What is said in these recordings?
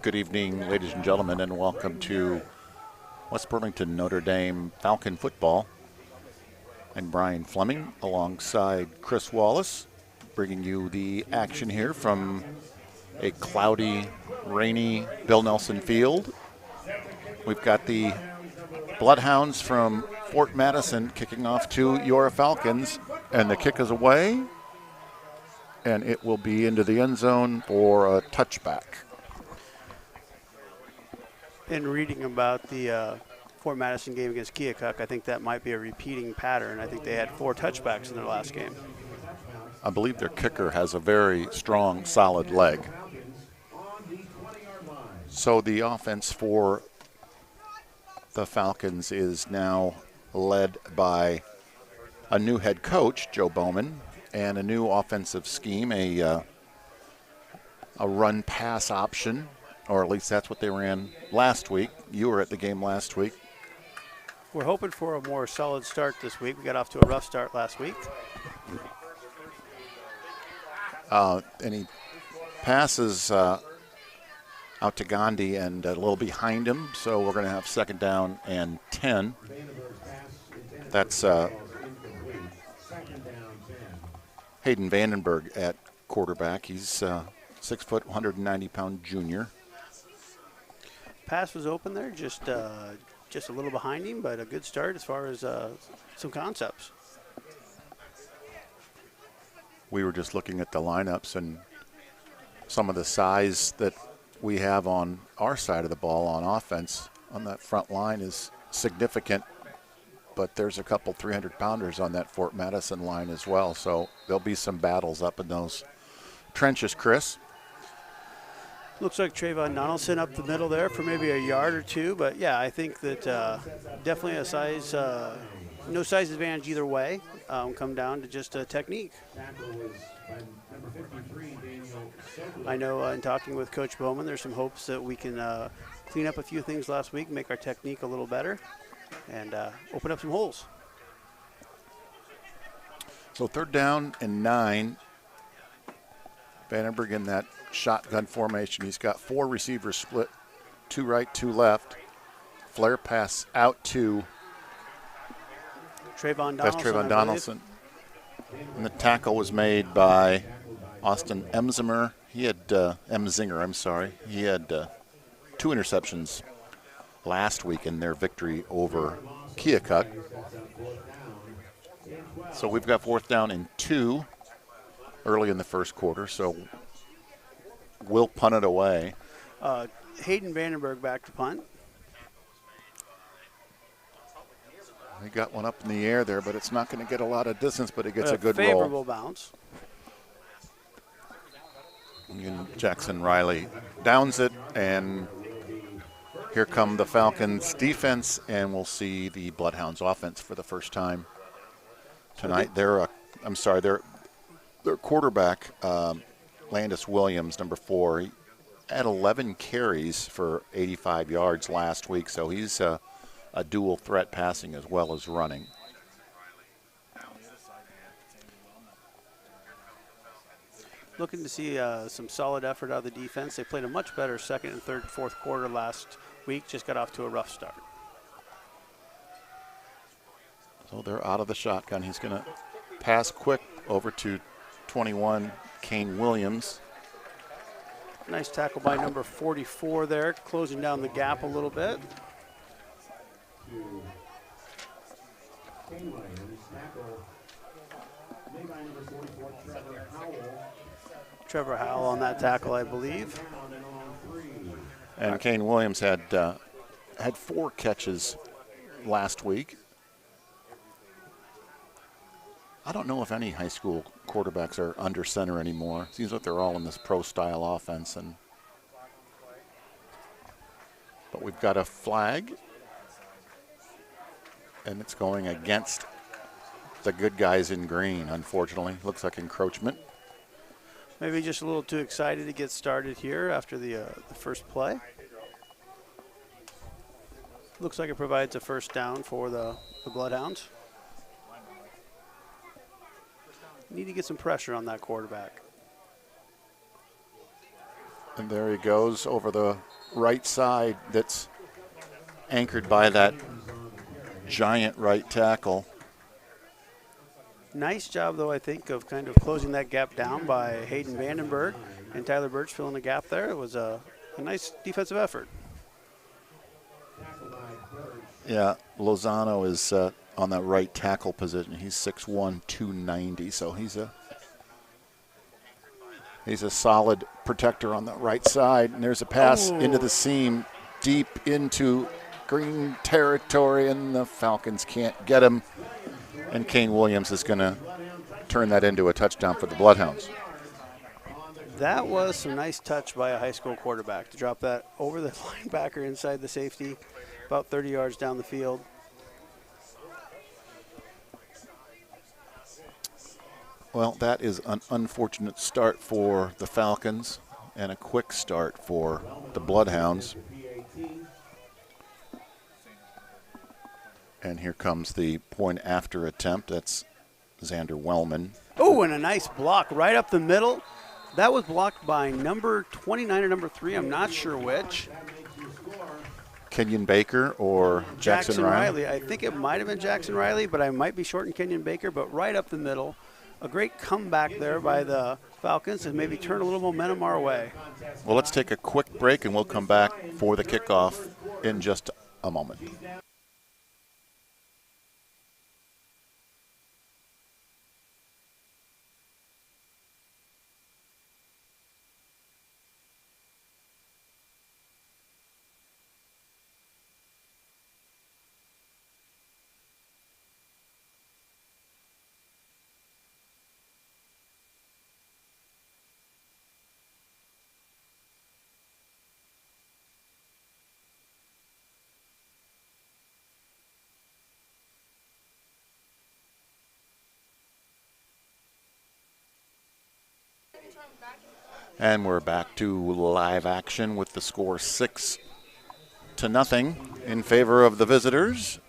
Good evening, ladies and gentlemen, and welcome to West Burlington Notre Dame Falcon football. I'm Brian Fleming alongside Chris Wallace, bringing you the action here from a cloudy, rainy Bill Nelson Field. We've got the Bloodhounds from Fort Madison kicking off to your Falcons, and the kick is away, and it will be into the end zone for a touchback. In reading about the Fort Madison game against Keokuk, I think that might be a repeating pattern. I think they had 4 touchbacks in their last game. I believe their kicker has a very strong, solid leg. So the offense for the Falcons is now led by a new head coach, Joe Bowman, and a new offensive scheme, a run-pass option, or at least that's what they ran last week. You were at the game last week. We're hoping for a more solid start this week. We got off to a rough start last week. Any passes out to Gandhi and a little behind him, so we're going to have second down and 10. That's Hayden Vandenberg at quarterback. He's 6 foot, 190-pound junior. Pass was open there, just a little behind him, but a good start as far as some concepts. We were just looking at the lineups, and some of the size that we have on our side of the ball on offense on that front line is significant, but there's a couple 300-pounders on that Fort Madison line as well, so there'll be some battles up in those trenches, Chris. Looks like Trayvon Donaldson up the middle there for maybe a yard or two, but yeah, I think that definitely a size, no size advantage either way. Come down to just technique. I know in talking with Coach Bowman, there's some hopes that we can clean up a few things last week, make our technique a little better, and open up some holes. So third down and 9. Vandenberg in that shotgun formation. He's got 4 receivers split, 2 right, 2 left. Flare pass out to Trayvon Donaldson. And the tackle was made by Austin Emzinger. He had He had 2 interceptions last week in their victory over Keokuk. So we've got fourth down and 2 early in the first quarter. So we'll punt it away. Hayden Vandenberg back to punt. He got one up in the air there, but it's not going to get a lot of distance, but it gets a good favorable roll. Bounce. And Jackson Riley downs it, and here come the Falcons defense, and we'll see the Bloodhounds offense for the first time tonight. Their quarterback, Landis Williams, number 4, he had 11 carries for 85 yards last week, so he's a dual threat passing as well as running. Looking to see some solid effort out of the defense. They played a much better second and third, fourth quarter last week. Just got off to a rough start. So they're out of the shotgun. He's going to pass quick over to 21, Kane Williams. Nice tackle by number 44 there, closing down the gap a little bit. Trevor Howell on that tackle, I believe. And Kane Williams had 4 catches last week. I don't know if any high school quarterbacks are under center anymore. Seems like they're all in this pro-style offense. But we've got a flag, and it's going against the good guys in green, unfortunately. Looks like encroachment. Maybe just a little too excited to get started here after the first play. Looks like it provides a first down for the Bloodhounds. Need to get some pressure on that quarterback. And there he goes over the right side that's anchored by that giant right tackle. Nice job, though, I think, of kind of closing that gap down by Hayden Vandenberg and Tyler Birch filling the gap there. It was a nice defensive effort. Yeah, Lozano is on that right tackle position. He's 6'1", 290, so he's a solid protector on the right side. And there's a pass into the seam, deep into green territory, and the Falcons can't get him. And Kane Williams is going to turn that into a touchdown for the Bloodhounds. That was some nice touch by a high school quarterback to drop that over the linebacker inside the safety, about 30 yards down the field. Well, that is an unfortunate start for the Falcons and a quick start for the Bloodhounds. And here comes the point after attempt. That's Xander Wellman. Oh, and a nice block right up the middle. That was blocked by number 29 or number 3. I'm not sure which. Kenyon Baker or Jackson Riley? I think it might have been Jackson Riley, but I might be short in Kenyon Baker, but right up the middle. A great comeback there by the Falcons and maybe turn a little momentum our way. Well, let's take a quick break and we'll come back for the kickoff in just a moment. And we're back to live action with the score 6-0 in favor of the visitors.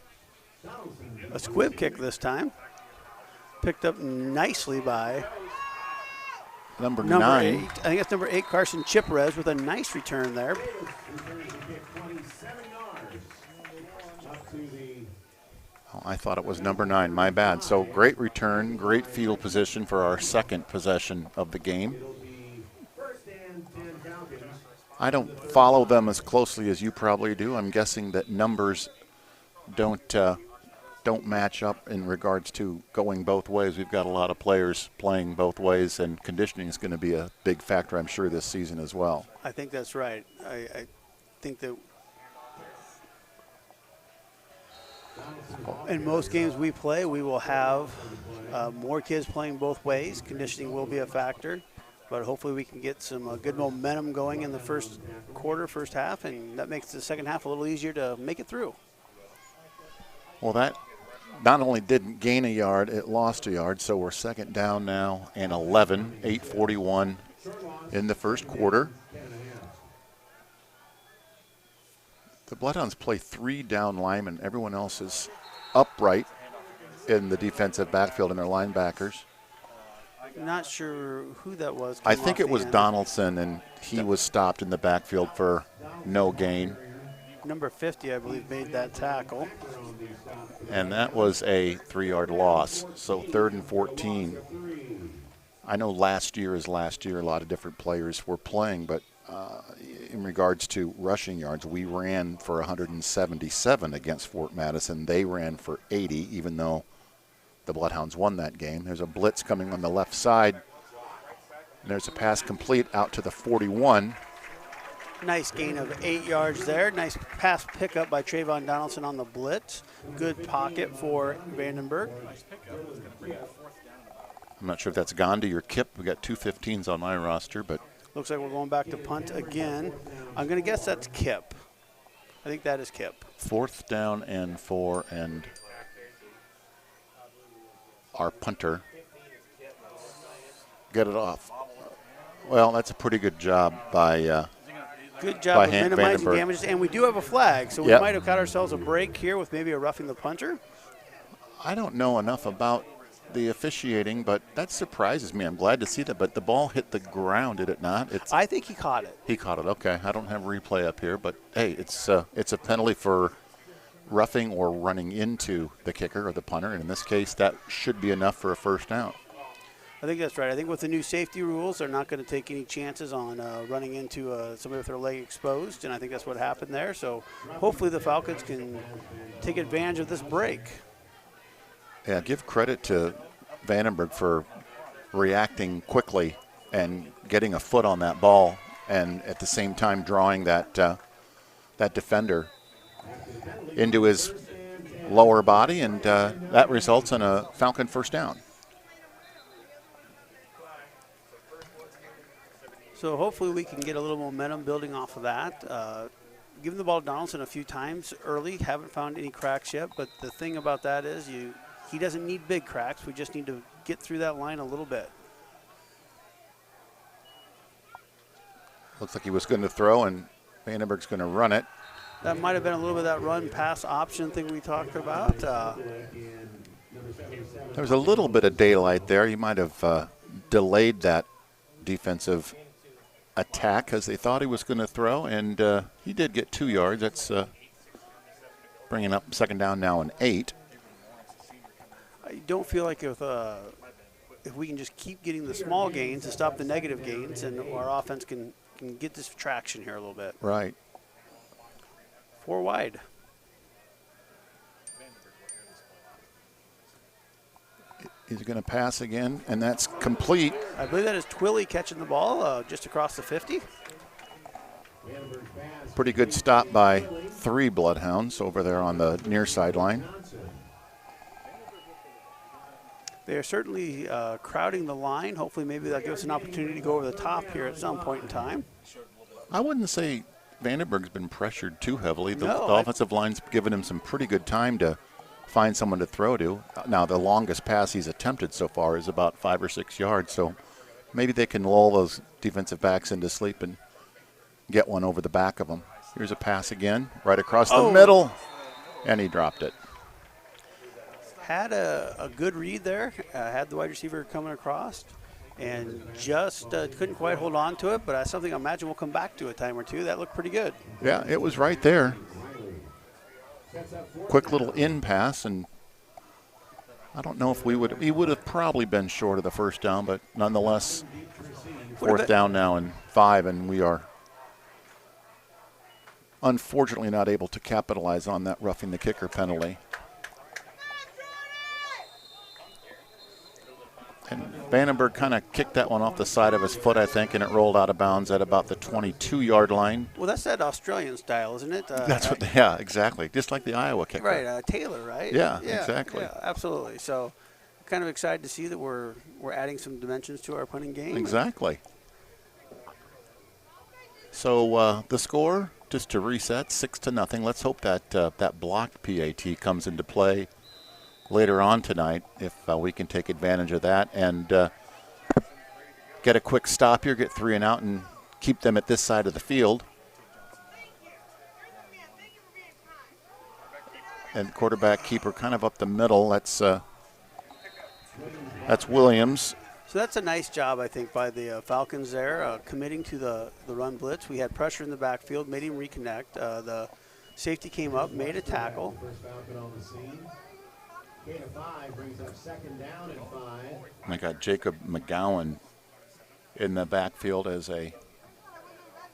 A squib kick this time. Picked up nicely by number 8. 9. I think it's number 8, Carson Chiperez, with a nice return there. Oh, I thought it was number 9. My bad. So great return, great field position for our second possession of the game. I don't follow them as closely as you probably do. I'm guessing that numbers don't match up in regards to going both ways. We've got a lot of players playing both ways, and conditioning is going to be a big factor, I'm sure, this season as well. I think that's right. I think that in most games we play, we will have more kids playing both ways. Conditioning will be a factor. But hopefully we can get some good momentum going in the first quarter, first half, and that makes the second half a little easier to make it through. Well, that not only didn't gain a yard, it lost a yard, so we're second down now and 11, 8:41 in the first quarter. The Bloodhounds play 3 down linemen. Everyone else is upright in the defensive backfield and their linebackers. Not sure who that was. I think it was Donaldson, and he was stopped in the backfield for no gain. Number 50, I believe, made that tackle. And that was a 3-yard loss, so 3rd and 14. I know last year is last year. A lot of different players were playing, but in regards to rushing yards, we ran for 177 against Fort Madison. They ran for 80, even though the Bloodhounds won that game. There's a blitz coming on the left side. And there's a pass complete out to the 41. Nice gain of 8 yards there. Nice pass pickup by Trayvon Donaldson on the blitz. Good pocket for Vandenberg. I'm not sure if that's Gandhi or Kip. We got 2 15s on my roster, but looks like we're going back to punt again. I'm going to guess that's Kip. I think that is Kip. 4th down and 4, and our punter get it off. Well, that's a pretty good job by good job of minimizing Vandenberg. damages, and we do have a flag, so we might have caught ourselves a break here with maybe a roughing the punter. I don't know enough about the officiating, but that surprises me. I'm glad to see that. But the ball hit the ground, did it not? I think he caught it. He caught it. Okay, I don't have replay up here, but hey, it's a penalty for roughing or running into the kicker or the punter, and in this case, that should be enough for a first down. I think that's right. I think with the new safety rules, they're not going to take any chances on running into somebody with their leg exposed, and I think that's what happened there. So hopefully the Falcons can take advantage of this break. Yeah, give credit to Vandenberg for reacting quickly and getting a foot on that ball, and at the same time drawing that defender into his lower body, and that results in a Falcon first down. So hopefully we can get a little momentum building off of that. Given the ball to Donaldson a few times early, haven't found any cracks yet, but the thing about that is he doesn't need big cracks. We just need to get through that line a little bit. Looks like he was going to throw, and Vandenberg's going to run it. That might have been a little bit of that run-pass option thing we talked about. There was a little bit of daylight there. He might have delayed that defensive attack because they thought he was going to throw, and he did get 2 yards. That's bringing up second down now and 8. I don't feel like if we can just keep getting the small gains to stop the negative gains, and our offense can get this traction here a little bit. Right. 4 wide. He's going to pass again, and that's complete. I believe that is Twilly catching the ball just across the 50. Pretty good stop by 3 Bloodhounds over there on the near sideline. They are certainly crowding the line. Hopefully maybe that gives us an opportunity to go over the top here at some point in time. I wouldn't say Vandenberg's been pressured too heavily. The No, offensive line's given him some pretty good time to find someone to throw to. Now, the longest pass he's attempted so far is about 5 or 6 yards, so maybe they can lull those defensive backs into sleep and get one over the back of them. Here's a pass again, right across the middle, and he dropped it. Had a good read there, had the wide receiver coming across, and just couldn't quite hold on to it, but that's something I imagine we'll come back to a time or two. That looked pretty good. Yeah, it was right there. Quick little in pass, and I don't know if he would have probably been short of the first down, but nonetheless, fourth down now and 5, and we are unfortunately not able to capitalize on that roughing the kicker penalty. And Vandenberg kind of kicked that one off the side of his foot, I think, and it rolled out of bounds at about the 22-yard line. Well, that's that Australian style, isn't it? That's what. Yeah, exactly. Just like the Iowa kicker. Right, Taylor, right? Yeah, exactly. Yeah, absolutely. So, kind of excited to see that we're adding some dimensions to our punting game. Exactly. So the score, just to reset, 6-0. Let's hope that that blocked PAT comes into play later on tonight, if we can take advantage of that and get a quick stop here, get 3 and out, and keep them at this side of the field. And quarterback keeper kind of up the middle. That's Williams. So that's a nice job, I think, by the Falcons there, committing to the run blitz. We had pressure in the backfield, made him reconnect. The safety came up, made a tackle. I got Jacob McGowan in the backfield as a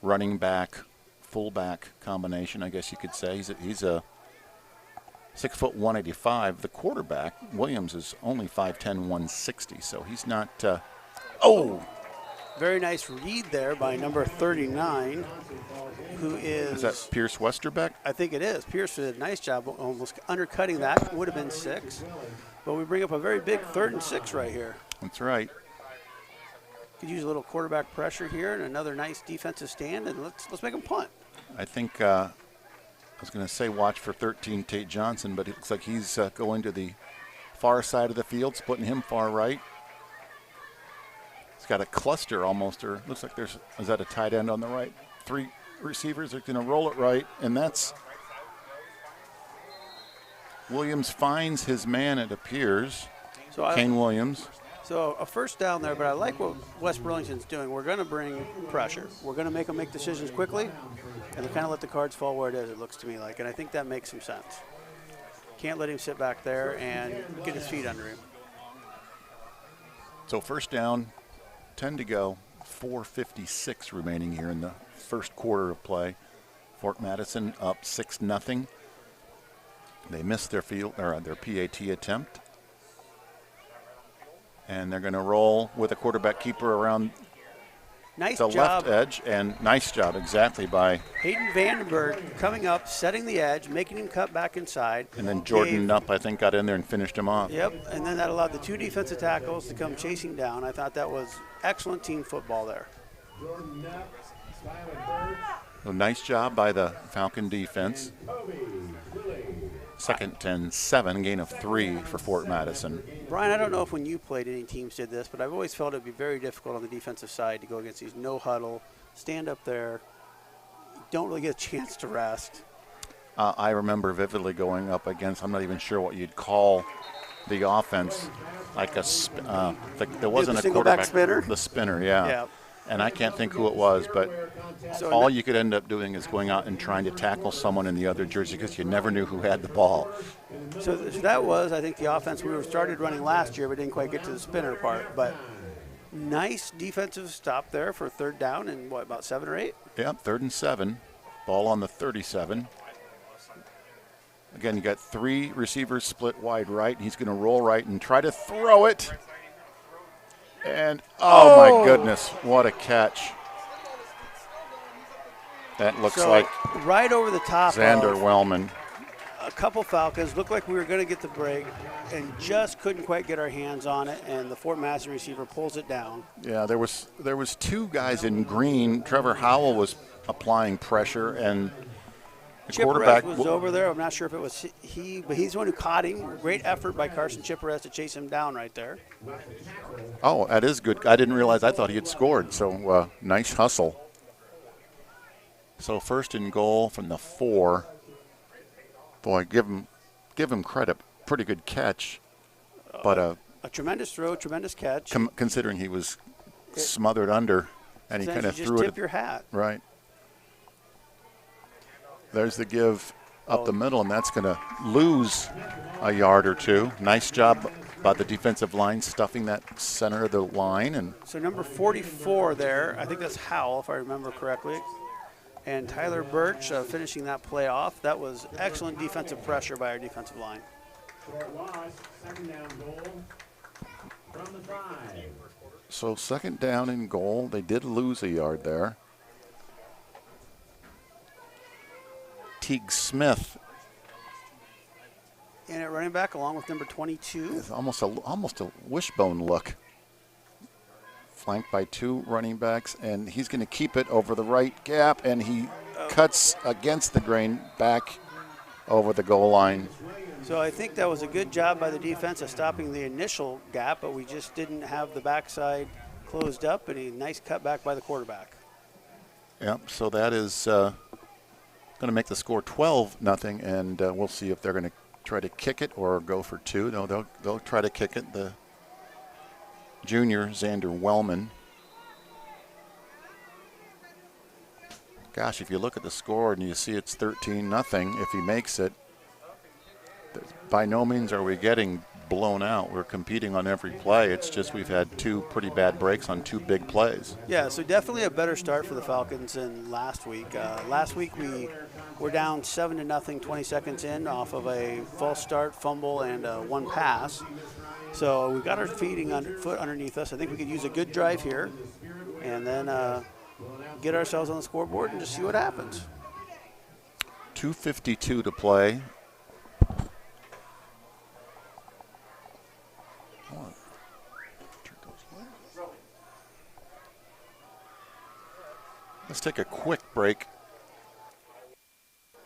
running back, fullback combination, I guess you could say. He's a 6 foot 185. The quarterback, Williams, is only 5'10", 160, so he's not. Very nice read there by number 39, who is. Is that Pierce Westerbeck? I think it is. Pierce did a nice job almost undercutting that. Would have been 6. But we bring up a very big 3rd and 6 right here. That's right. Could use a little quarterback pressure here and another nice defensive stand, and let's make them punt. I think I was going to say watch for 13 Tate Johnson, but it looks like he's going to the far side of the field, splitting him far right. He's got a cluster almost, or looks like is that a tight end on the right? 3 receivers are going to roll it right, and that's Williams finds his man, it appears. Kane Williams. So a first down there, but I like what West Burlington's doing. We're going to bring pressure. We're going to make them make decisions quickly, and kind of let the cards fall where it is, it looks to me like. And I think that makes some sense. Can't let him sit back there and get his feet under him. So first down, 10 to go, 4:56 remaining here in the first quarter of play. Fort Madison up 6-0. They missed their their PAT attempt. And they're going to roll with a quarterback keeper around the left edge. And nice job, exactly, by Hayden Vandenberg coming up, setting the edge, making him cut back inside. And then Jordan Knupp, I think, got in there and finished him off. Yep, and then that allowed the 2 defensive tackles to come chasing down. I thought that was excellent team football there. So nice job by the Falcon defense. Second and 7, gain of 3 for Fort Madison. Brian, I don't know if when you played any teams did this, but I've always felt it would be very difficult on the defensive side to go against these no huddle, stand up there, don't really get a chance to rest. I remember vividly going up against, I'm not even sure what you'd call the offense, like there wasn't a quarterback. Spinner? The spinner, yeah. And I can't think who it was, but all you could end up doing is going out and trying to tackle someone in the other jersey because you never knew who had the ball. So that was, I think, the offense we started running last year, but didn't quite get to the spinner part. But nice defensive stop there for third down and, about 7 or 8? Yep, 3rd and 7. Ball on the 37. Again, you got 3 receivers split wide right. He's going to roll right and try to throw it. And, oh my goodness, what a catch. That looks like right over the top Xander Wellman. A couple Falcons. Looked like we were going to get the break and just couldn't quite get our hands on it, and the Fort Madison receiver pulls it down. Yeah, there was 2 guys in green. Trevor Howell was applying pressure, and the quarterback was over there. I'm not sure if it was he, but he's the one who caught him. Great effort by Carson Chipperez to chase him down right there. Oh, that is good. I didn't realize. I thought he had scored. So nice hustle. So 1st and goal from the 4. Boy, give him credit. Pretty good catch, but a tremendous throw, tremendous catch. Considering he was smothered under, and he kind of threw it. Tip your hat. Right. There's the give up the middle, and that's going to lose a yard or 2. Nice job by the defensive line stuffing that center of the line. And so number 44 there, I think that's Howell, if I remember correctly. And Tyler Birch finishing that play off. That was excellent defensive pressure by our defensive line. So 2nd down and goal. They did lose a yard there. Teague Smith. And at running back along with number 22. It's almost a wishbone look. Flanked by 2 running backs, and he's going to keep it over the right gap, and he cuts against the grain back over the goal line. So I think that was a good job by the defense of stopping the initial gap, but we just didn't have the backside closed up, and a nice cutback by the quarterback. Yep, so that is going to make the score 12-0, and we'll see if they're going to try to kick it or go for 2. No, they'll try to kick it. The junior, Xander Wellman. Gosh, if you look at the score and you see it's 13-0, if he makes it, by no means are we getting blown out. We're competing on every play. It's just we've had 2 pretty bad breaks on 2 big plays. Yeah, so definitely a better start for the Falcons than last week. Last week we were down 7-0, 20 seconds in off of a false start, fumble, and 1 pass. So we got our foot underneath us. I think we could use a good drive here and then get ourselves on the scoreboard and just see what happens. 2:52 to play. Let's take a quick break,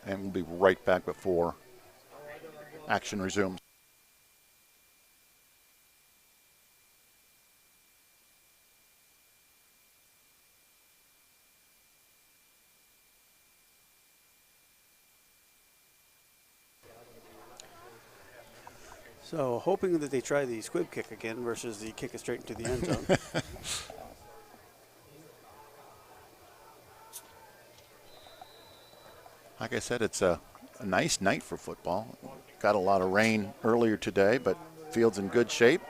and we'll be right back before action resumes. So hoping that they try the squib kick again versus the kick it straight into the end zone. Like I said, it's a nice night for football. Got a lot of rain earlier today, but field's in good shape.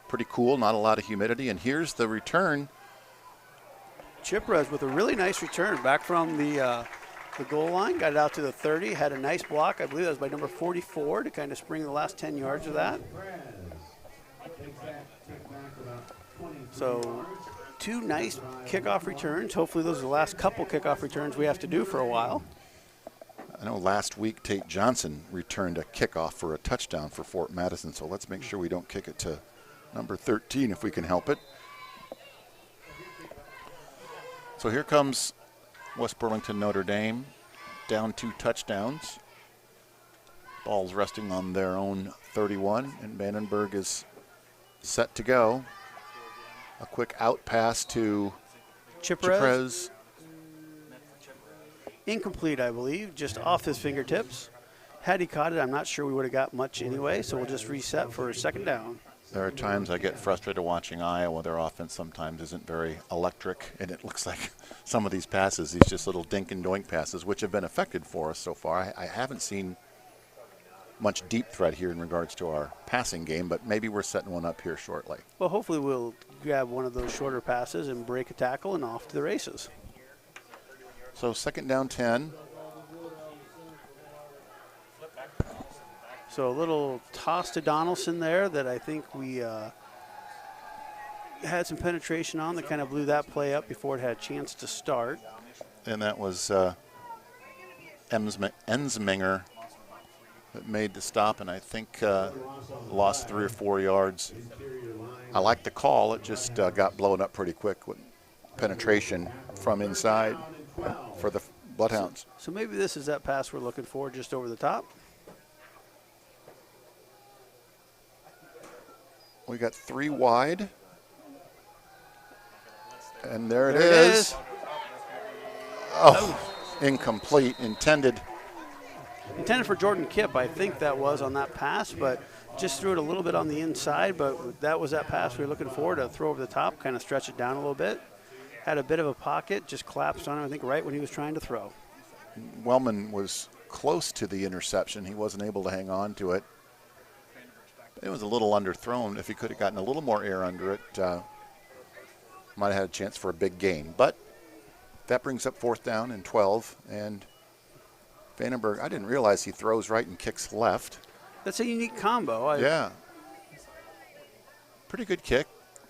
Pretty cool, not a lot of humidity. And here's the return. Chipraz with a really nice return back from the goal line, got it out to the 30, had a nice block. I believe that was by number 44 to kind of spring the last 10 yards of that. So 2 nice kickoff returns. Hopefully those are the last couple kickoff returns we have to do for a while. I know last week Tate Johnson returned a kickoff for a touchdown for Fort Madison, so let's make sure we don't kick it to number 13 if we can help it. So here comes West Burlington Notre Dame, down 2 touchdowns. Ball's resting on their own 31, and Vandenberg is set to go. A quick out pass to Chipraz. Incomplete, I believe, just off his fingertips. Had he caught it, I'm not sure we would have got much anyway, so we'll just reset for a second down. There are times I get frustrated watching Iowa. Their offense sometimes isn't very electric, and it looks like some of these passes, these just little dink and doink passes, which have been effective for us so far. I haven't seen much deep threat here in regards to our passing game, but maybe we're setting one up here shortly. Well, hopefully we'll grab one of those shorter passes and break a tackle and off to the races. So second down 10. So a little toss to Donaldson there that I think we had some penetration on that kind of blew that play up before it had a chance to start. And that was Ensminger that made the stop, and I think lost 3 or 4 yards. I like the call. It just got blown up pretty quick with penetration from inside for the Bloodhounds. So maybe this is that pass we're looking for, just over the top. We got 3 wide. And there it is. Oh, incomplete. Intended for Jordan Kipp, I think that was on that pass, but just threw it a little bit on the inside, but that was that pass we were looking for to throw over the top, kind of stretch it down a little bit. Had a bit of a pocket, just collapsed on it, I think, right when he was trying to throw. Wellman was close to the interception. He wasn't able to hang on to it. It was a little underthrown. If he could have gotten a little more air under it, might have had a chance for a big gain. But that brings up 4th down and 12. And Vandenberg, I didn't realize he throws right and kicks left. That's a unique combo. Yeah. Pretty good kick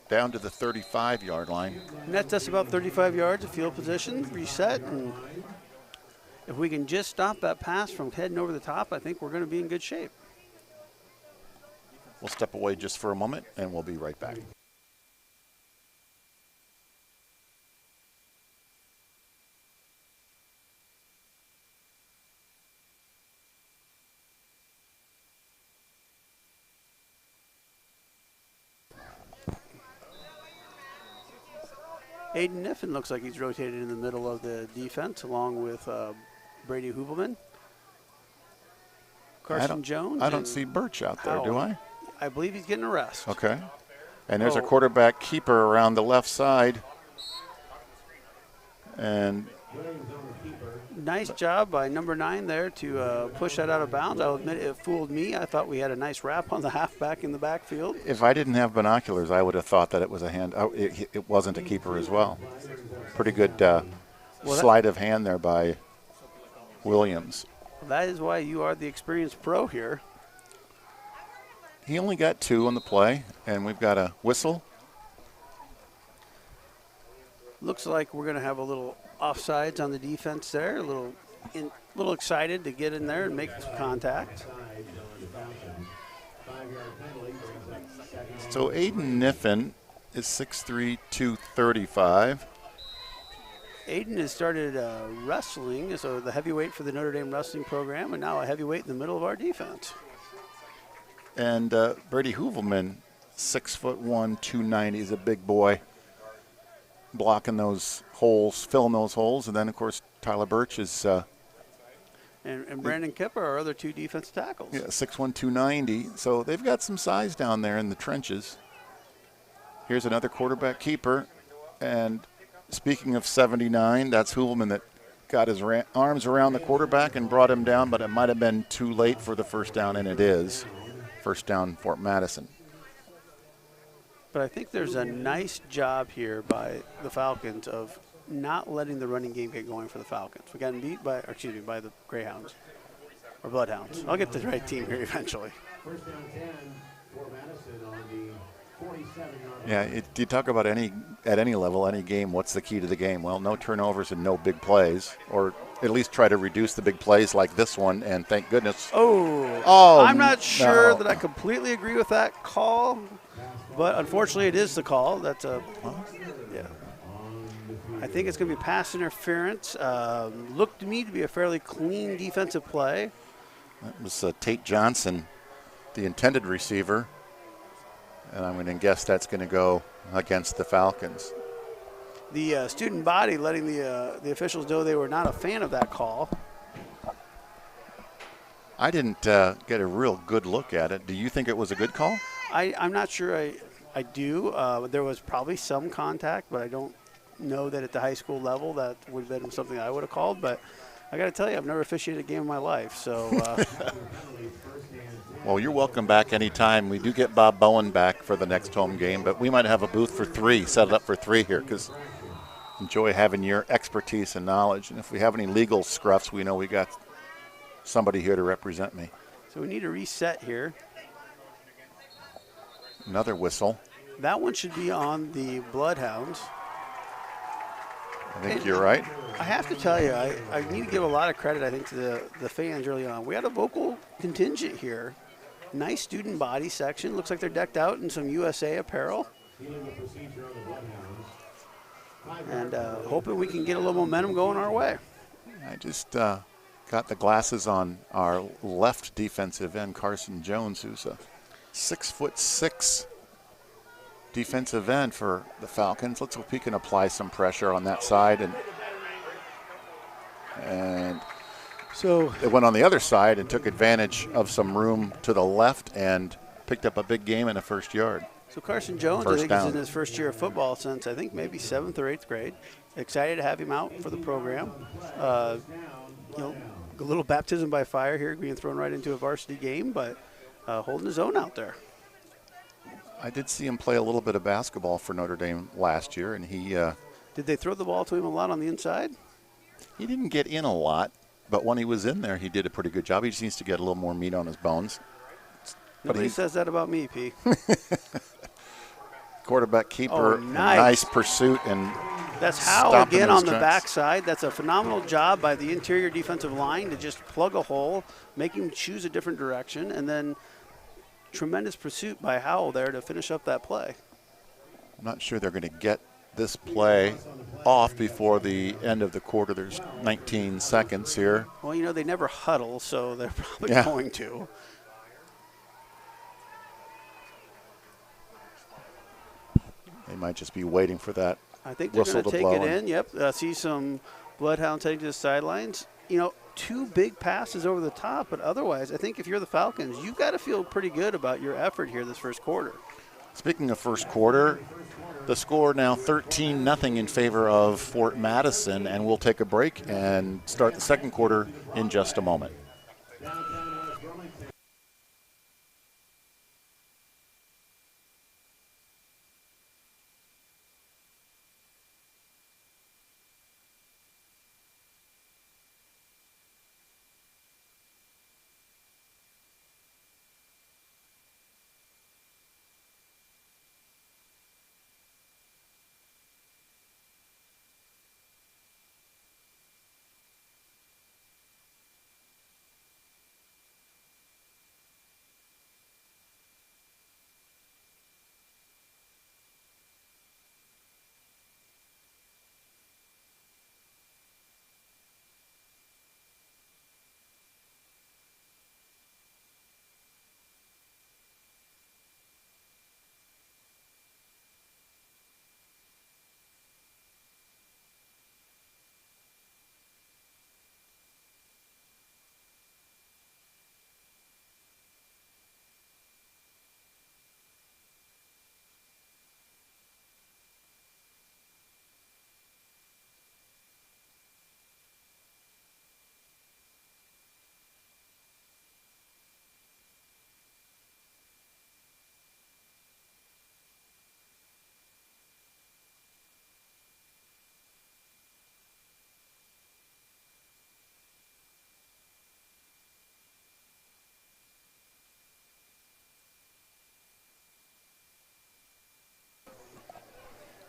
down to the 35-yard line. And that's us about 35 yards of field position, reset. And if we can just stop that pass from heading over the top, I think we're going to be in good shape. We'll step away just for a moment, and we'll be right back. Aiden Niffen looks like he's rotated in the middle of the defense along with Brady Hubelman. Carson Jones. I don't see Birch out there, do I? I believe he's getting a rest. Okay. And there's a quarterback keeper around the left side. And nice job by number 9 there to push that out of bounds. I'll admit it fooled me. I thought we had a nice wrap on the halfback in the backfield. If I didn't have binoculars, I would have thought that it was a hand. Oh, it wasn't a keeper as well. Pretty good sleight of hand there by Williams. That is why you are the experienced pro here. He only got 2 on the play, and we've got a whistle. Looks like we're going to have a little offsides on the defense there. A little excited to get in there and make some contact. So Aiden Niffen is 6'3", 235. Aiden has started wrestling, so the heavyweight for the Notre Dame wrestling program, and now a heavyweight in the middle of our defense. And Brady Hubelman, 6'1", 290, is a big boy, blocking those holes, filling those holes. And then, of course, Tyler Birch is And Brandon Kipper, our other 2 defensive tackles. Yeah, 6'1", 290. So they've got some size down there in the trenches. Here's another quarterback keeper. And speaking of 79, that's Hulaman that got his arms around the quarterback and brought him down, but it might have been too late for the first down, and it is. First down, Fort Madison. But I think there's a nice job here by the Falcons of not letting the running game get going for the Falcons. We got beat by the Greyhounds or Bloodhounds. I'll get the right team here eventually. First down 10 for Madison on the 47-yard line. Yeah, you talk about at any level, any game, what's the key to the game? Well, no turnovers and no big plays, or at least try to reduce the big plays like this one, and thank goodness. Oh, I'm not sure that I completely agree with that call, but unfortunately it is the call. That's yeah. I think it's going to be pass interference. Looked to me to be a fairly clean defensive play. That was Tate Johnson, the intended receiver, and I'm going to guess that's going to go against the Falcons. The student body letting the officials know they were not a fan of that call. I didn't get a real good look at it. Do you think it was a good call? I'm not sure I do. There was probably some contact, but I don't know that at the high school level that would have been something I would have called. But I got to tell you, I've never officiated a game in my life. So, well, you're welcome back anytime. We do get Bob Bowen back for the next home game, but we might have a booth for 3, set it up for 3 here, because enjoy having your expertise and knowledge. And if we have any legal scruffs, we know we got somebody here to represent me. So we need a reset here. Another whistle. That one should be on the Bloodhounds. I think you're right. I have to tell you, I need to give a lot of credit, I think, to the fans early on. We had a vocal contingent here. Nice student body section. Looks like they're decked out in some USA apparel. And hoping we can get a little momentum going our way. I just got the glasses on our left defensive end, Carson Jones, who's a 6'6" defensive end for the Falcons. Let's hope he can apply some pressure on that side. And so it went on the other side and took advantage of some room to the left and picked up a big game in the first yard. So Carson Jones, I think, is in his first year of football since, I think, maybe 7th or 8th grade. Excited to have him out for the program. A little baptism by fire here, being thrown right into a varsity game, but holding his own out there. I did see him play a little bit of basketball for Notre Dame last year, and he did they throw the ball to him a lot on the inside? He didn't get in a lot, but when he was in there, he did a pretty good job. He just needs to get a little more meat on his bones. Nobody says that about me, P. Quarterback keeper, nice pursuit, and that's how, again, on the backside. That's a phenomenal job by the interior defensive line to just plug a hole, make him choose a different direction, and then tremendous pursuit by Howell there to finish up that play. I'm not sure they're going to get this play off before the end of the quarter. There's 19 seconds here. Well, they never huddle, so they're probably going to. They might just be waiting for that whistle to blow. I think they're going to take it in. Yep. See some Bloodhounds heading to the sidelines. 2 big passes over the top, but otherwise, I think if you're the Falcons, you've got to feel pretty good about your effort here this first quarter. Speaking of first quarter, the score now 13-0 in favor of Fort Madison, and we'll take a break and start the second quarter in just a moment.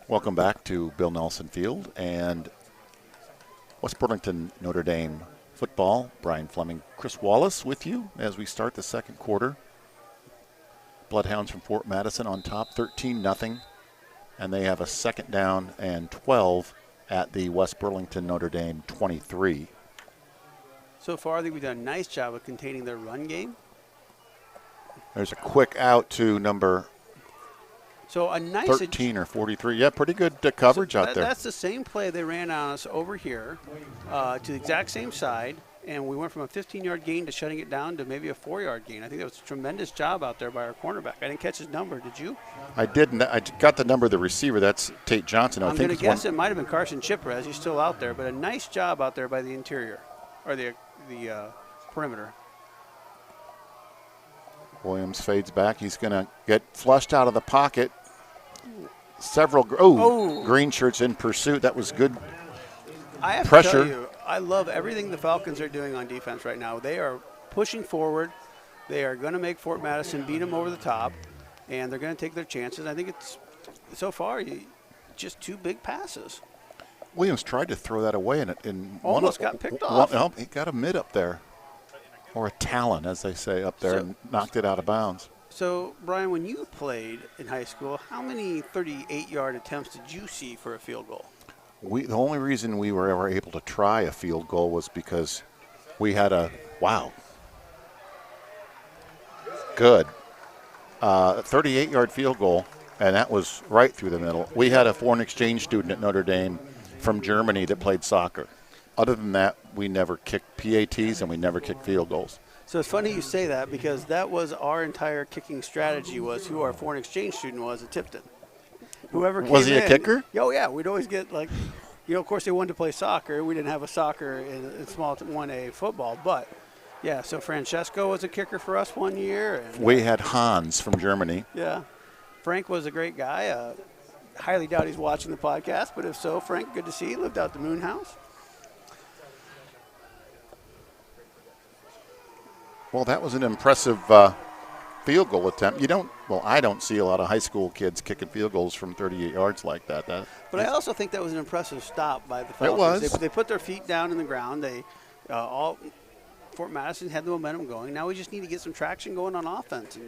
Welcome back to Bill Nelson Field and West Burlington Notre Dame football. Brian Fleming, Chris Wallace with you as we start the second quarter. Bloodhounds from Fort Madison on top, 13-0, and they have a second down and 12 at the West Burlington Notre Dame 23. So far, I think we've done a nice job of containing their run game. There's a quick out to number So a nice 13 or 43. Yeah, pretty good coverage out there. That's the same play they ran on us over here to the exact same side, and we went from a 15-yard gain to shutting it down to maybe a 4-yard gain. I think that was a tremendous job out there by our cornerback. I didn't catch his number. Did you? I didn't. I got the number of the receiver. That's Tate Johnson. I'm going to guess it might have been Carson Jones. He's still out there, but a nice job out there by the interior, or the perimeter. Williams fades back. He's going to get flushed out of the pocket. Green shirts in pursuit. That was good I have pressure. to tell you, I love everything the Falcons are doing on defense right now. They are pushing forward. They are going to make Fort Madison beat them over the top, and they're going to take their chances. I think it's, so far, just 2 big passes. Williams tried to throw that away, and almost got picked off. He got a mid up there, or a talon, as they say up there, and knocked it out of bounds. So, Brian, when you played in high school, how many 38-yard attempts did you see for a field goal? The only reason we were ever able to try a field goal was because we had a 38-yard field goal, and that was right through the middle. We had a foreign exchange student at Notre Dame from Germany that played soccer. Other than that, we never kicked PATs and we never kicked field goals. So it's funny you say that, because that was our entire kicking strategy, was who our foreign exchange student was at Tipton. Whoever came Was he in, a kicker? Oh, yeah. We'd always get, of course they wanted to play soccer. We didn't have a soccer in small 1A football. But, yeah, so Francesco was a kicker for us one year. And, we had Hans from Germany. Yeah. Frank was a great guy. Highly doubt he's watching the podcast, but if so, Frank, good to see you. Lived out the Moon House. Well, that was an impressive field goal attempt. I don't see a lot of high school kids kicking field goals from 38 yards like that. But I also think that was an impressive stop by the Falcons. It was. They put their feet down in the ground. Fort Madison had the momentum going. Now we just need to get some traction going on offense.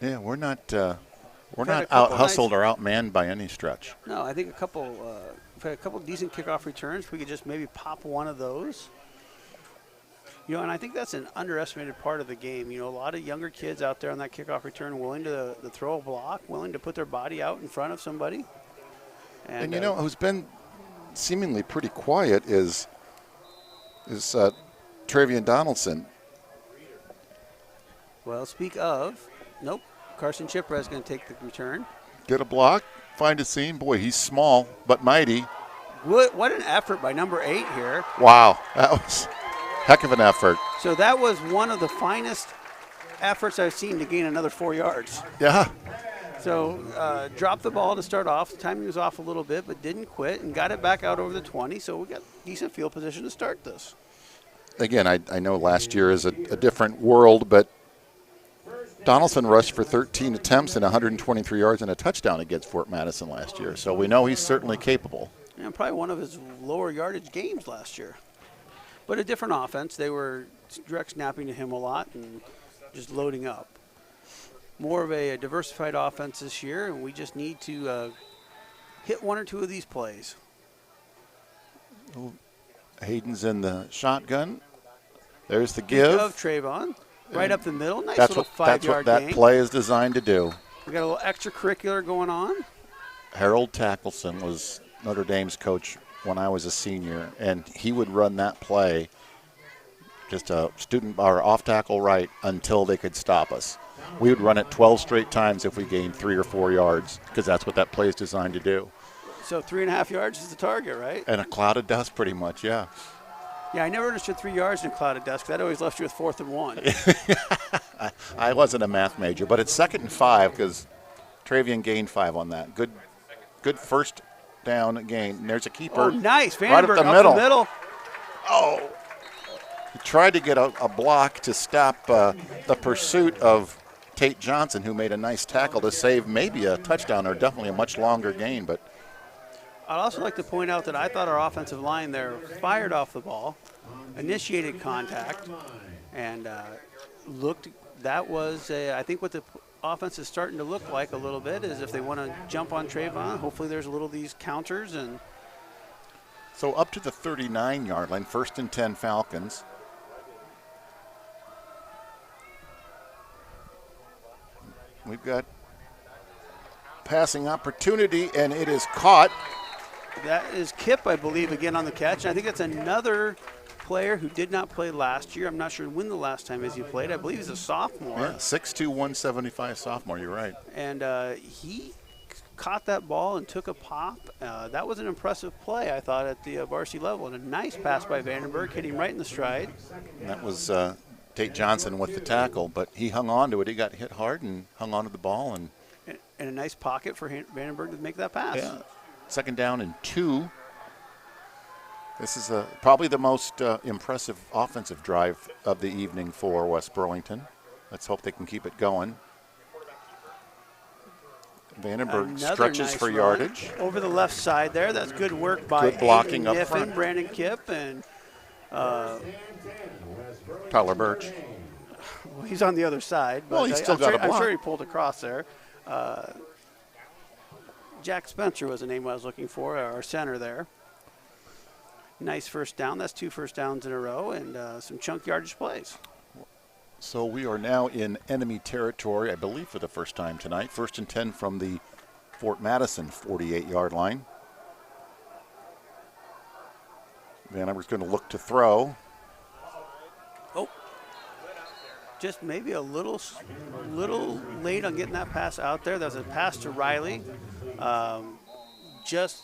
Yeah, we're not out hustled or outmanned by any stretch. No, I think we've had a couple decent kickoff returns. We could just maybe pop one of those. And I think that's an underestimated part of the game. A lot of younger kids out there on that kickoff return willing to throw a block, willing to put their body out in front of somebody. And who's been seemingly pretty quiet is Travian Donaldson. Well, speak of, nope, Carson Chipra is going to take the return. Get a block, find a seam. Boy, he's small but mighty. What an effort by number 8 here. Wow, that was heck of an effort. So that was one of the finest efforts I've seen to gain another 4 yards. Yeah. So dropped the ball to start off. The timing was off a little bit, but didn't quit and got it back out over the 20. So we got decent field position to start this. Again, I know last year is a different world, but Donaldson rushed for 13 attempts and 123 yards and a touchdown against Fort Madison last year. So we know he's certainly capable. And probably one of his lower yardage games last year. But a different offense. They were direct snapping to him a lot and just loading up. More of a diversified offense this year, and we just need to hit 1 or 2 of these plays. Hayden's in the shotgun. There's the give. Of Trayvon. Right up the middle. Nice little 5-yard That's what that play is designed to do. We got a little extracurricular going on. Harold Tackleson was Notre Dame's coach when I was a senior, and he would run that play, just a student or off tackle right, until they could stop us. We would run it 12 straight times if we gained 3 or 4 yards, because that's what that play is designed to do. So 3.5 yards is the target, right? And a cloud of dust, pretty much, yeah. Yeah, I never understood 3 yards in a cloud of dust. That always left you with 4th and 1. I wasn't a math major, but it's 2nd and 5 because Travian gained 5 on that. Good first down gain. And there's a keeper. Oh, nice. Right up Vandenberg the middle. Oh. He tried to get a block to stop the pursuit of Tate Johnson, who made a nice tackle to save maybe a touchdown or definitely a much longer gain. But I'd also like to point out that I thought our offensive line there fired off the ball, initiated contact, and looked. That was, I think, what the offense is starting to look like a little bit is if they want to jump on Trayvon, hopefully there's a little of these counters. And so up to the 39-yard line, 1st and 10 Falcons. We've got passing opportunity, and it is caught. That is Kip, I believe, again on the catch. And I think that's another player who did not play last year. I'm not sure when the last time is he played. I believe he's a sophomore. Yeah, 6'2", 175 sophomore, you're right. And he caught that ball and took a pop. That was an impressive play, I thought, at the varsity level. And a nice pass by Vandenberg, hitting right in the stride. And that was Tate Johnson with the tackle, but he hung on to it. He got hit hard and hung on to the ball. And a nice pocket for Vandenberg to make that pass. Yeah. 2nd down and 2. This is probably the most impressive offensive drive of the evening for West Burlington. Let's hope they can keep it going. Vandenberg stretches nice for run yardage. Over the left side there. That's good work by good blocking up Niffen, front. Brandon Kipp, and Tyler Birch. Well, he's on the other side. But Well, he's still got a block. I'm sure he pulled across there. Jack Spencer was the name I was looking for, our center there. Nice first down. That's 2 first downs in a row and some chunk yardage plays. So we are now in enemy territory, I believe, for the first time tonight. 1st and 10 from the Fort Madison 48-yard line. Vandenberg's going to look to throw. Oh, just maybe a little late on getting that pass out there. That was a pass to Riley. Just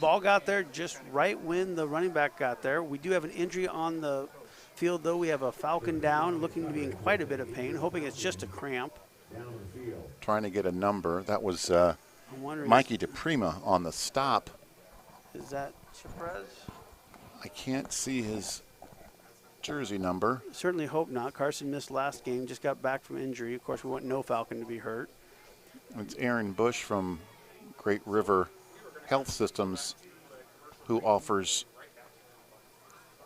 ball got there just right when the running back got there. We do have an injury on the field, though. We have a Falcon down, looking to be in quite a bit of pain, hoping it's just a cramp. Trying to get a number. That was Mikey DePrima on the stop. Is that Chaprez? I can't see his jersey number. Certainly hope not. Carson missed last game, just got back from injury. Of course, we want no Falcon to be hurt. It's Aaron Bush from Great River Health Systems, who offers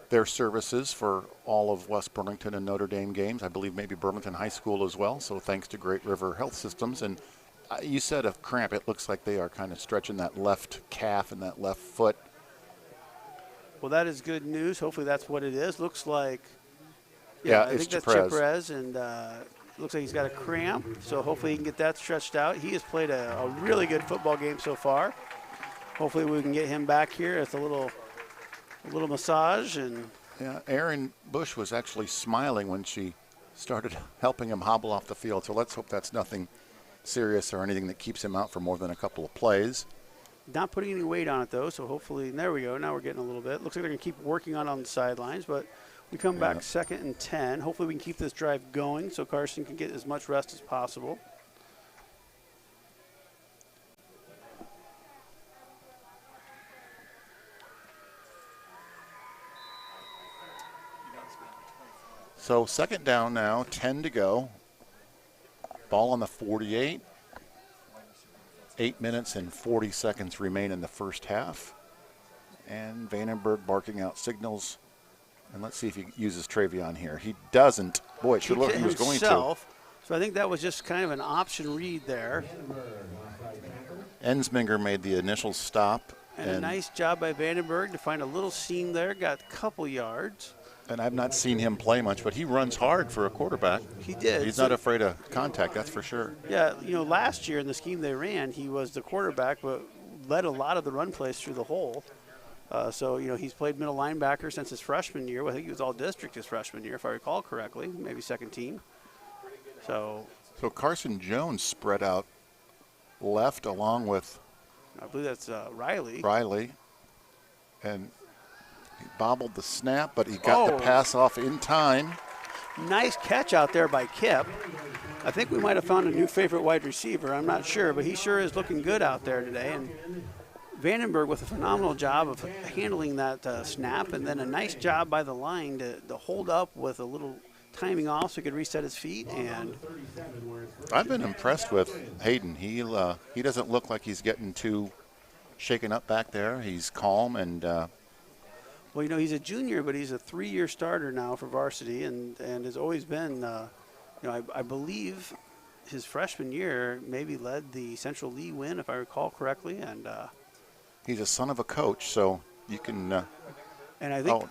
their services for all of West Burlington and Notre Dame games. I believe maybe Burlington High School as well. So thanks to Great River Health Systems. And you said a cramp. It looks like they are kind of stretching that left calf and that left foot. Well, that is good news. Hopefully that's what it is. Looks like, I think it's that's Chaprez, and looks like he's got a cramp. So hopefully he can get that stretched out. He has played a really good football game so far. Hopefully we can get him back here with a little massage. And yeah, Aaron Bush was actually smiling when she started helping him hobble off the field. So let's hope that's nothing serious or anything that keeps him out for more than a couple of plays. Not putting any weight on it, though, so hopefully, and there we go. Now we're getting a little bit. Looks like they're going to keep working on the sidelines, but we come back 2nd and 10. Hopefully we can keep this drive going so Carson can get as much rest as possible. So 2nd down now, 10 to go. Ball on the 48. 8 minutes and 40 seconds remain in the first half. And Vandenberg barking out signals. And let's see if he uses Travion here. He doesn't. Boy, it sure looked like he was going to. So I think that was just kind of an option read there. Ensminger made the initial stop. And a nice job by Vandenberg to find a little seam there. Got a couple yards. And I've not seen him play much, but he runs hard for a quarterback. He did. He's not afraid of contact, that's for sure. Yeah, last year in the scheme they ran, he was the quarterback, but led a lot of the run plays through the hole. So he's played middle linebacker since his freshman year. Well, I think he was all district his freshman year, if I recall correctly, maybe second team. So Carson Jones spread out left along with I believe that's Riley. And he bobbled the snap, but he got the pass off in time. Nice catch out there by Kip. I think we might have found a new favorite wide receiver. I'm not sure, but he sure is looking good out there today. And Vandenberg with a phenomenal job of handling that snap, and then a nice job by the line to hold up with a little timing off so he could reset his feet. And I've been impressed with Hayden. He doesn't look like he's getting too shaken up back there. He's calm and. Well, you know, he's a junior, but he's a 3-year starter now for varsity, and has always been, you know, I believe his freshman year maybe led the Central League win, if I recall correctly. And he's a son of a coach, so you can. And I think.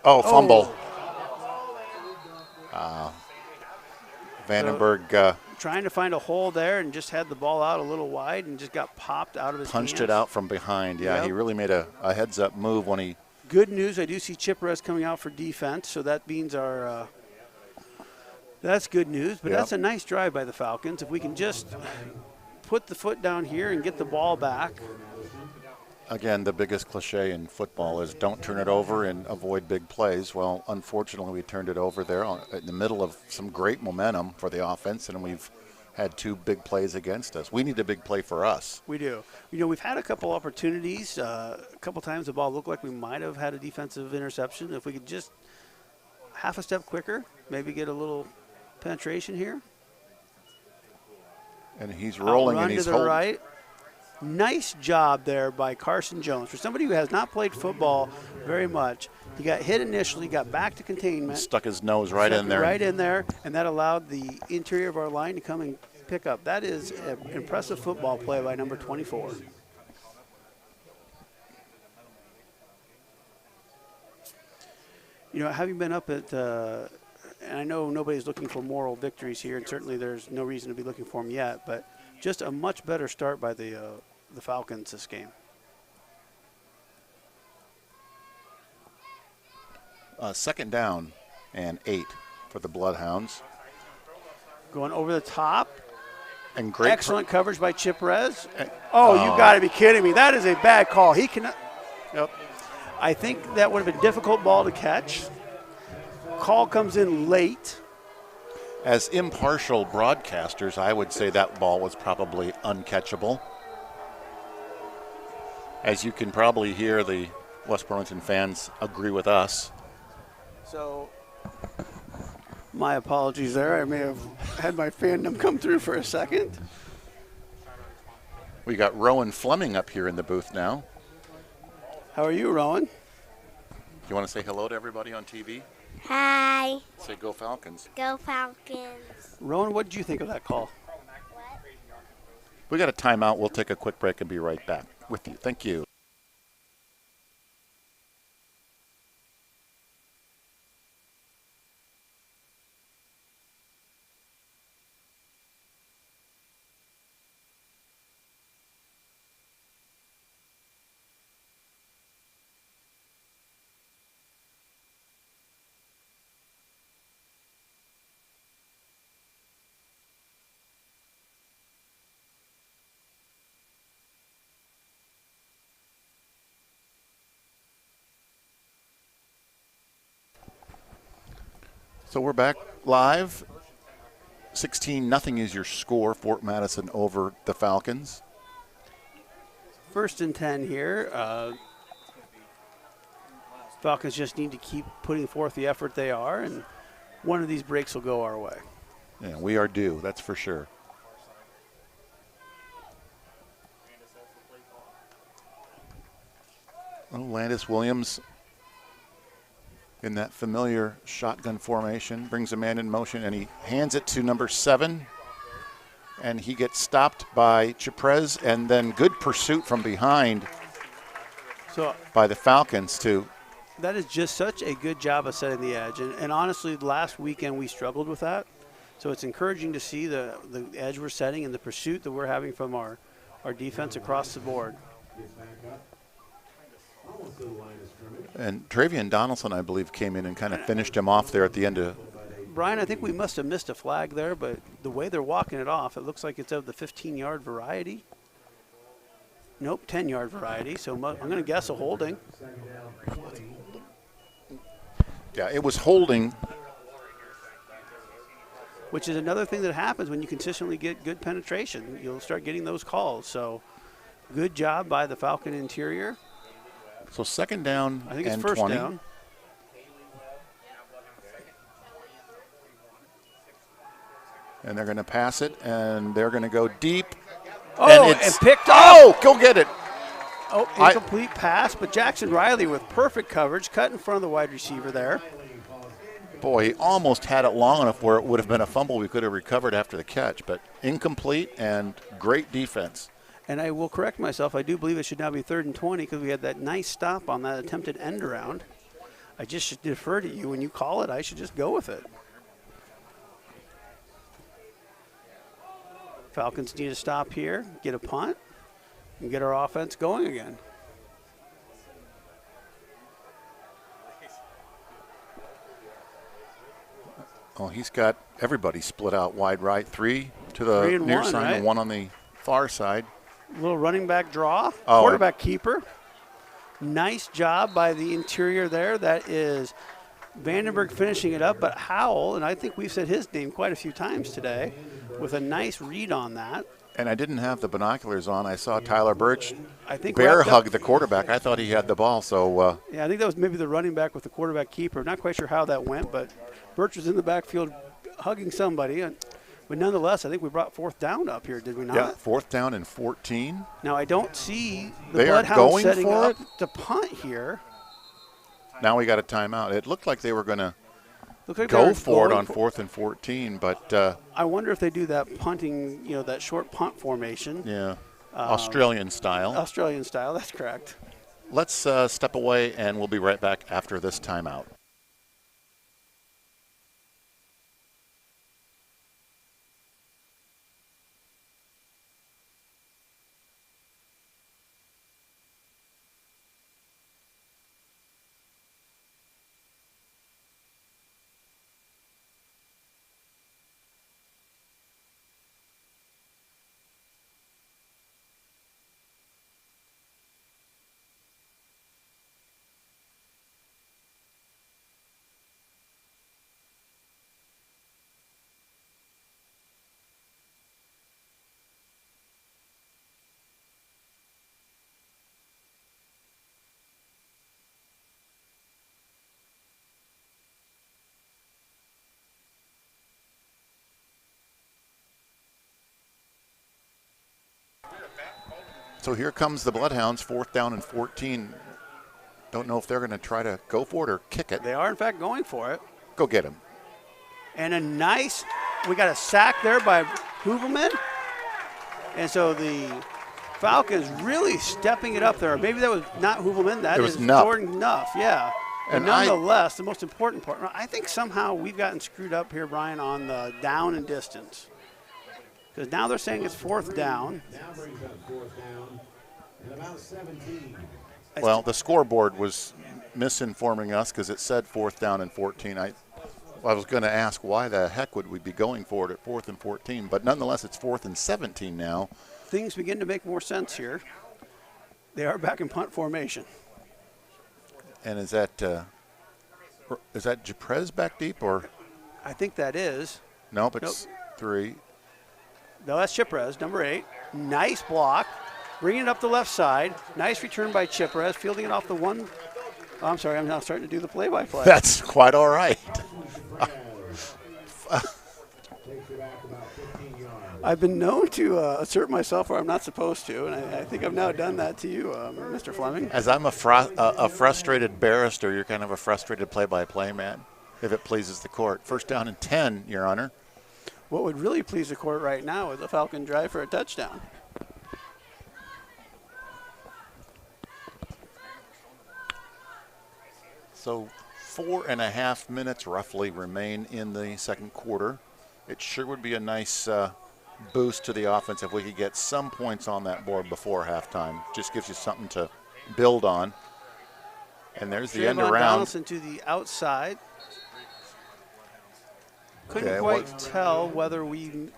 Fumble. Vandenberg trying to find a hole there and just had the ball out a little wide and just got popped out of his punched hands. it out from behind. Yeah, Yep. he really made a heads-up move when he. Good news, I do see Chip Rez coming out for defense, so that means our that's good news. But Yep. that's a nice drive by the Falcons. If we can just put the foot down here and get the ball back. Again, the biggest cliche in football is don't turn it over and avoid big plays. Well, unfortunately, we turned it over there in the middle of some great momentum for the offense, and we've had 2 big plays against us. We need a big play for us. We do. You know, we've had a couple opportunities. A couple times the ball looked like we might have had a defensive interception. If we could just half a step quicker, maybe get a little penetration here. And he's rolling and he's to the holding. right. Nice job there by Carson Jones. For somebody who has not played football very much, he got hit initially, got back to containment. Stuck his nose right in there. Right in there, and that allowed the interior of our line to come and pick up. That is an impressive football play by number 24. You know, having been up at, and I know nobody's looking for moral victories here, and certainly there's no reason to be looking for them yet, but just a much better start by the Falcons this game. Second down and 8 for the Bloodhounds. Going over the top. And great. Excellent coverage by Chip Rez. Oh, you got to be kidding me. That is a bad call. He cannot. Yep. I think that would have been a difficult ball to catch. Call comes in late. As impartial broadcasters, I would say that ball was probably uncatchable. As you can probably hear, the West Burlington fans agree with us. So, my apologies there. I may have had my fandom come through for a second. We got Rowan Fleming up here in the booth now. How are you, Rowan? You want to say hello to everybody on TV? Hi. Say go Falcons. Go Falcons. Rowan, what did you think of that call? We got a timeout. We'll take a quick break and be right back with you. Thank you. So we're back live. 16-0 is your score. Fort Madison over the Falcons. 1st and 10 here. Falcons just need to keep putting forth the effort they are, and one of these breaks will go our way. Yeah, we are due, that's for sure. Well, Landis Williams in that familiar shotgun formation, brings a man in motion, and he hands it to number 7. And he gets stopped by Chiprez, and then good pursuit from behind by the Falcons too. That is just such a good job of setting the edge. And honestly, last weekend we struggled with that. So it's encouraging to see the edge we're setting and the pursuit that we're having from our defense across the board. And Travian Donaldson, I believe, came in and kind of finished him off there at the end of. Brian, I think we must have missed a flag there, but the way they're walking it off, it looks like it's of the 15-yard variety. Nope, 10-yard variety. So I'm going to guess a holding. Yeah, it was holding. Which is another thing that happens when you consistently get good penetration. You'll start getting those calls. So good job by the Falcon interior. So second down I think it's and first 20. down. And they're going to pass it, and they're going to go deep. Oh, and picked up. Oh, go get it. Oh, incomplete pass, but Jackson Riley with perfect coverage, cut in front of the wide receiver there. Boy, he almost had it long enough where it would have been a fumble we could have recovered after the catch, but incomplete and great defense. And I will correct myself. I do believe it should now be 3rd and 20 because we had that nice stop on that attempted end around. I just should defer to you. When you call it, I should just go with it. Falcons need to stop here, get a punt, and get our offense going again. Oh, he's got everybody split out wide right. 3 to the 3 and near 1, side right? and 1 on the far side. Little running back draw, Oh, quarterback keeper. Nice job by the interior there. That is Vandenberg finishing it up, but Howell, and I think we've said his name quite a few times today, with a nice read on that. And I didn't have the binoculars on. I saw Tyler Birch I think bear wrapped hug up- the quarterback. I thought he had the ball, so Yeah, I think that was maybe the running back with the quarterback keeper. Not quite sure how that went, but Birch was in the backfield hugging somebody. But nonetheless, I think we brought 4th down up here, did we not? yeah, 4th down and 14. Now, I don't see the They are Bloodhounds going setting for up to punt here. Now we got a timeout. It looked like they were going to Looks like they go were for it going on 4th and 14, but I wonder if they do that punting, that short punt formation. yeah, Australian style. Australian style, that's correct. Let's step away, and we'll be right back after this timeout. So here comes the Bloodhounds, 4th down and 14. Don't know if they're going to try to go for it or kick it. They are, in fact, going for it. Go get him. And we got a sack there by Hoovelman. And so the Falcons really stepping it up there. Maybe that was not Hoovelman. That It was is Nuff. Jordan Nuff, yeah. And And nonetheless, the most important part, I think somehow we've gotten screwed up here, Brian, on the down and distance. Because now they're saying it's 4th down. Now brings up 4th down and about 17. Well, the scoreboard was misinforming us because it said 4th down and 14. I was going to ask why the heck would we be going for it at 4th and 14, but nonetheless it's 4th and 17 now. Things begin to make more sense here. They are back in punt formation. And is that Japrez back deep or? I think that is. Nope, it's 3. No, that's Chiprez, number 8. Nice block. Bringing it up the left side. Nice return by Chiprez, fielding it off the one. Oh, I'm sorry, I'm now starting to do the play-by-play. That's quite all right. Takes it back about 15 yards. I've been known to assert myself where I'm not supposed to, and I think I've now done that to you, Mr. Fleming. As I'm a frustrated barrister, you're kind of a frustrated play-by-play man, if it pleases the court. 1st down and 10, Your Honor. What would really please the court right now is a Falcon drive for a touchdown. So 4.5 minutes roughly remain in the second quarter. It sure would be a nice boost to the offense if we could get some points on that board before halftime. Just gives you something to build on. And there's the end Trayvon around. Donaldson to the outside. Couldn't Okay, quite tell whether we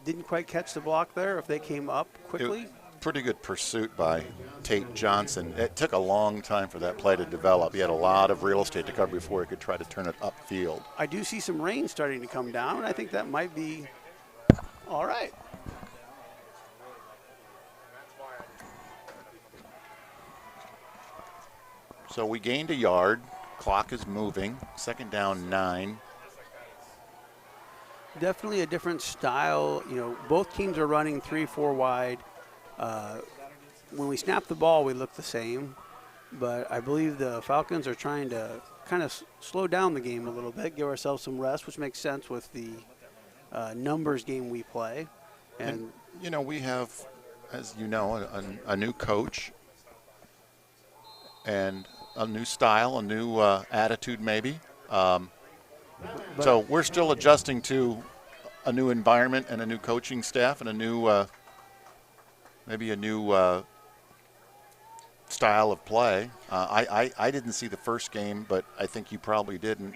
didn't quite catch the block there, if they came up quickly. Pretty good pursuit by Tate Johnson. It took a long time for that play to develop. He had a lot of real estate to cover before he could try to turn it upfield. I do see some rain starting to come down, and I think that might be all right. So we gained a yard. Clock is moving. 2nd down, 9. Definitely a different style. You know, both teams are running 3-4 wide. When we snap the ball, we look the same. But I believe the Falcons are trying to kind of slow down the game a little bit, give ourselves some rest, which makes sense with the numbers game we play. And you know, we have, as you know, a new coach and a new style, a new attitude maybe. So we're still adjusting to a new environment and a new coaching staff and a new, maybe a new style of play. I didn't see the first game, but I think you probably did. And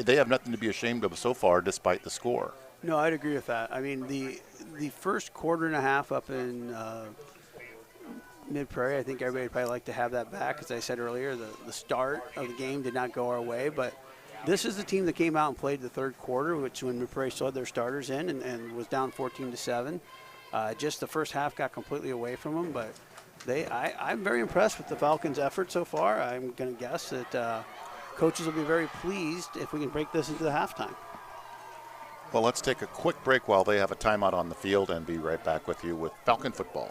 they have nothing to be ashamed of so far, despite the score. No, I'd agree with that. I mean, the first quarter and a half up in Mid-Prairie, I think everybody would probably like to have that back. As I said earlier, the start of the game did not go our way, but this is the team that came out and played the third quarter, which when Mid-Prairie still had their starters in and was down 14-7. Just the first half got completely away from them, but I'm very impressed with the Falcons' effort so far. I'm going to guess that coaches will be very pleased if we can break this into the halftime. Well, let's take a quick break while they have a timeout on the field and be right back with you with Falcon football.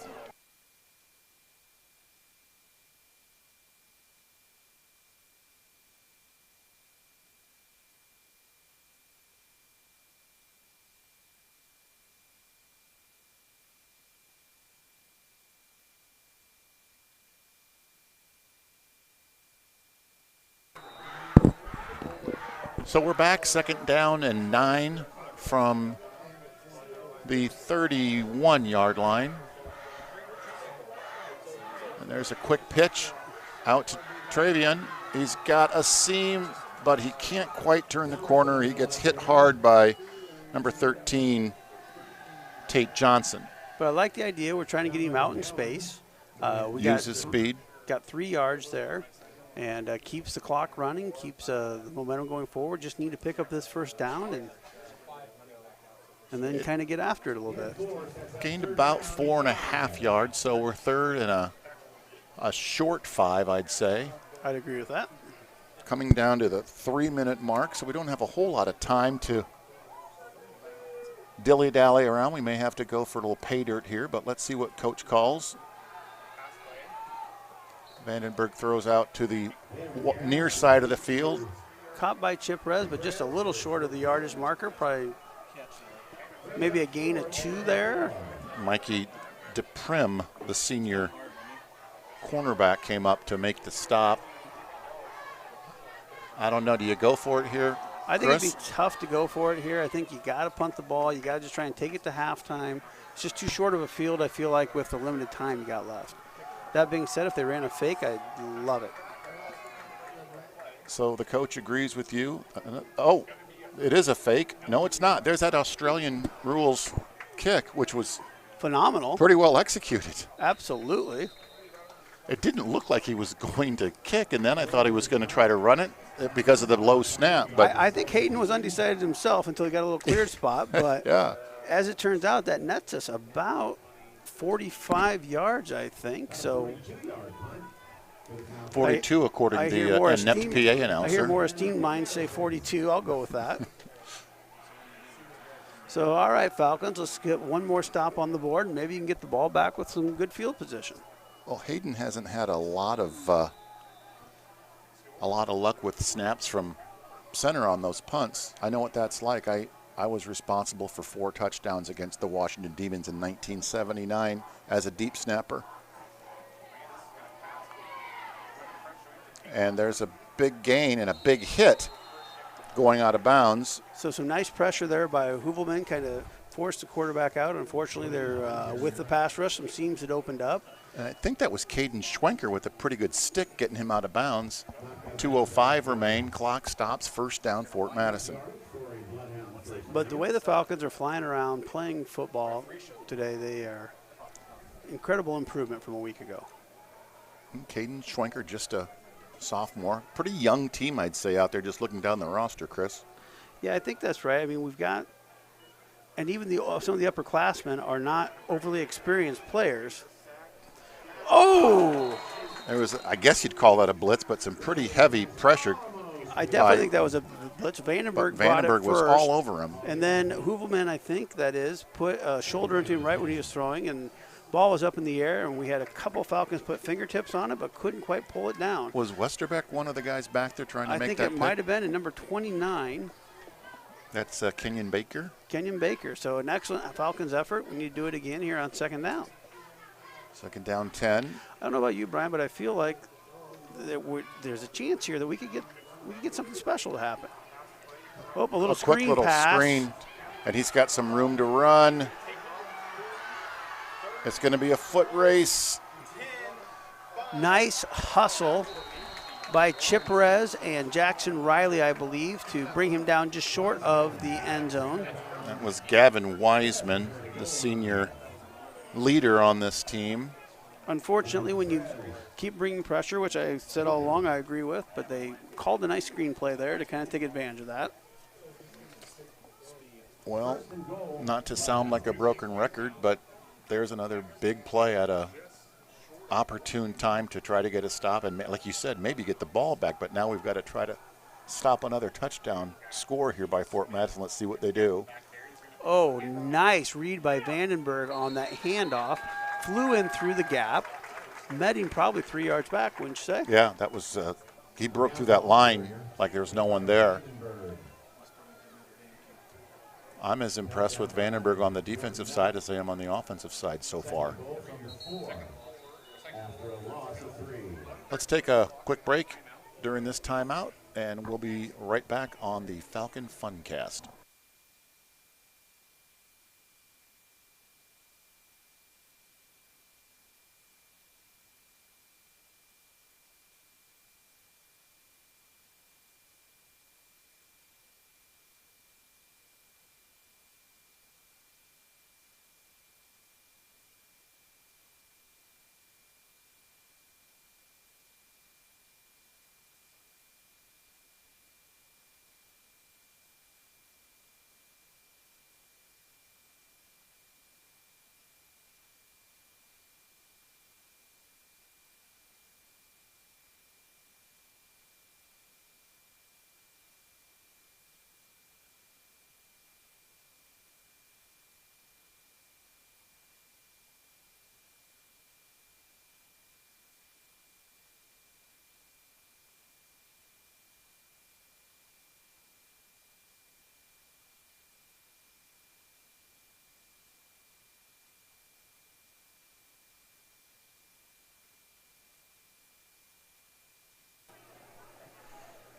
So we're back, second down and 9 from the 31-yard line. And there's a quick pitch out to Travian. He's got a seam, but he can't quite turn the corner. He gets hit hard by number 13, Tate Johnson. But I like the idea. We're trying to get him out in space. Use his speed. Got 3 yards there. And keeps the clock running, keeps the momentum going forward. Just need to pick up this first down and then kind of get after it a little bit. Gained about 4.5 yards, so we're third and a short 5, I'd say. I'd agree with that. Coming down to the 3-minute mark, so we don't have a whole lot of time to dilly-dally around. We may have to go for a little pay dirt here, but let's see what coach calls. Vandenberg throws out to the near side of the field. Caught by Chip Rez, but just a little short of the yardage marker. Probably maybe a gain of 2 there. Mikey DePrim, the senior cornerback, came up to make the stop. I don't know. Do you go for it here, I think Chris? It'd be tough to go for it here. I think you got to punt the ball. You got to just try and take it to halftime. It's just too short of a field, I feel like, with the limited time you got left. That being said, if they ran a fake, I'd love it. So the coach agrees with you. Oh, it is a fake. No, it's not. There's that Australian rules kick, which was phenomenal. Pretty well executed. Absolutely. It didn't look like he was going to kick, and then I thought he was going to try to run it because of the low snap. But I think Hayden was undecided himself until he got a little cleared spot. But yeah. As it turns out, that nets us about 45 yards, I think. So 42, according to the inept PA announcer. I hear more esteemed minds say 42. I'll go with that. So, all right, Falcons, let's get one more stop on the board, and maybe you can get the ball back with some good field position. Well, Hayden hasn't had a lot of luck with snaps from center on those punts. I know what that's like. I was responsible for 4 touchdowns against the Washington Demons in 1979 as a deep snapper. And there's a big gain and a big hit going out of bounds. So some nice pressure there by Hoovelman, kind of forced the quarterback out. Unfortunately, they're with the pass rush, some seams had opened up. And I think that was Caden Schwenker with a pretty good stick getting him out of bounds. 2:05 remain, clock stops, first down, Fort Madison. But the way the Falcons are flying around playing football today, they are incredible improvement from a week ago. Caden Schwenker, just a sophomore. Pretty young team, I'd say, out there just looking down the roster, Chris. Yeah, I think that's right. I mean, we've got, and even some of the upperclassmen are not overly experienced players. Oh! There was, I guess you'd call that a blitz, but some pretty heavy pressure. I definitely think that was a blitz. But Vandenberg brought it Vandenberg was first. all over him. And then Hoovelman, I think that is, put a shoulder into him right when he was throwing, and ball was up in the air, and we had a couple Falcons put fingertips on it, but couldn't quite pull it down. Was Westerbeck one of the guys back there trying to make that I think it might have been in number 29. That's Kenyon Baker. Kenyon Baker. So an excellent Falcons effort. We need to do it again here on second down. Second down 10. I don't know about you, Brian, but I feel like there's a chance here that we could get something special to happen. Oh, a little quick screen little pass. screen, and he's got some room to run. It's going to be a foot race. Nice hustle by Chip Perez and Jackson Riley, I believe, to bring him down just short of the end zone. That was Gavin Wiseman, the senior leader on this team. Unfortunately, when you keep bringing pressure, which I said all along I agree with, but they called a nice screen play there to kind of take advantage of that. Well, not to sound like a broken record, but there's another big play at a opportune time to try to get a stop and, like you said, maybe get the ball back. But now we've got to try to stop another touchdown score here by Fort Madison. Let's see what they do. Oh, nice read by Vandenberg on that handoff. Flew in through the gap, met him probably 3 yards back, wouldn't you say? Yeah, that was he broke through that line like there was no one there. I'm as impressed with Vandenberg on the defensive side as I am on the offensive side so far. Let's take a quick break during this timeout, and we'll be right back on the Falcon Funcast.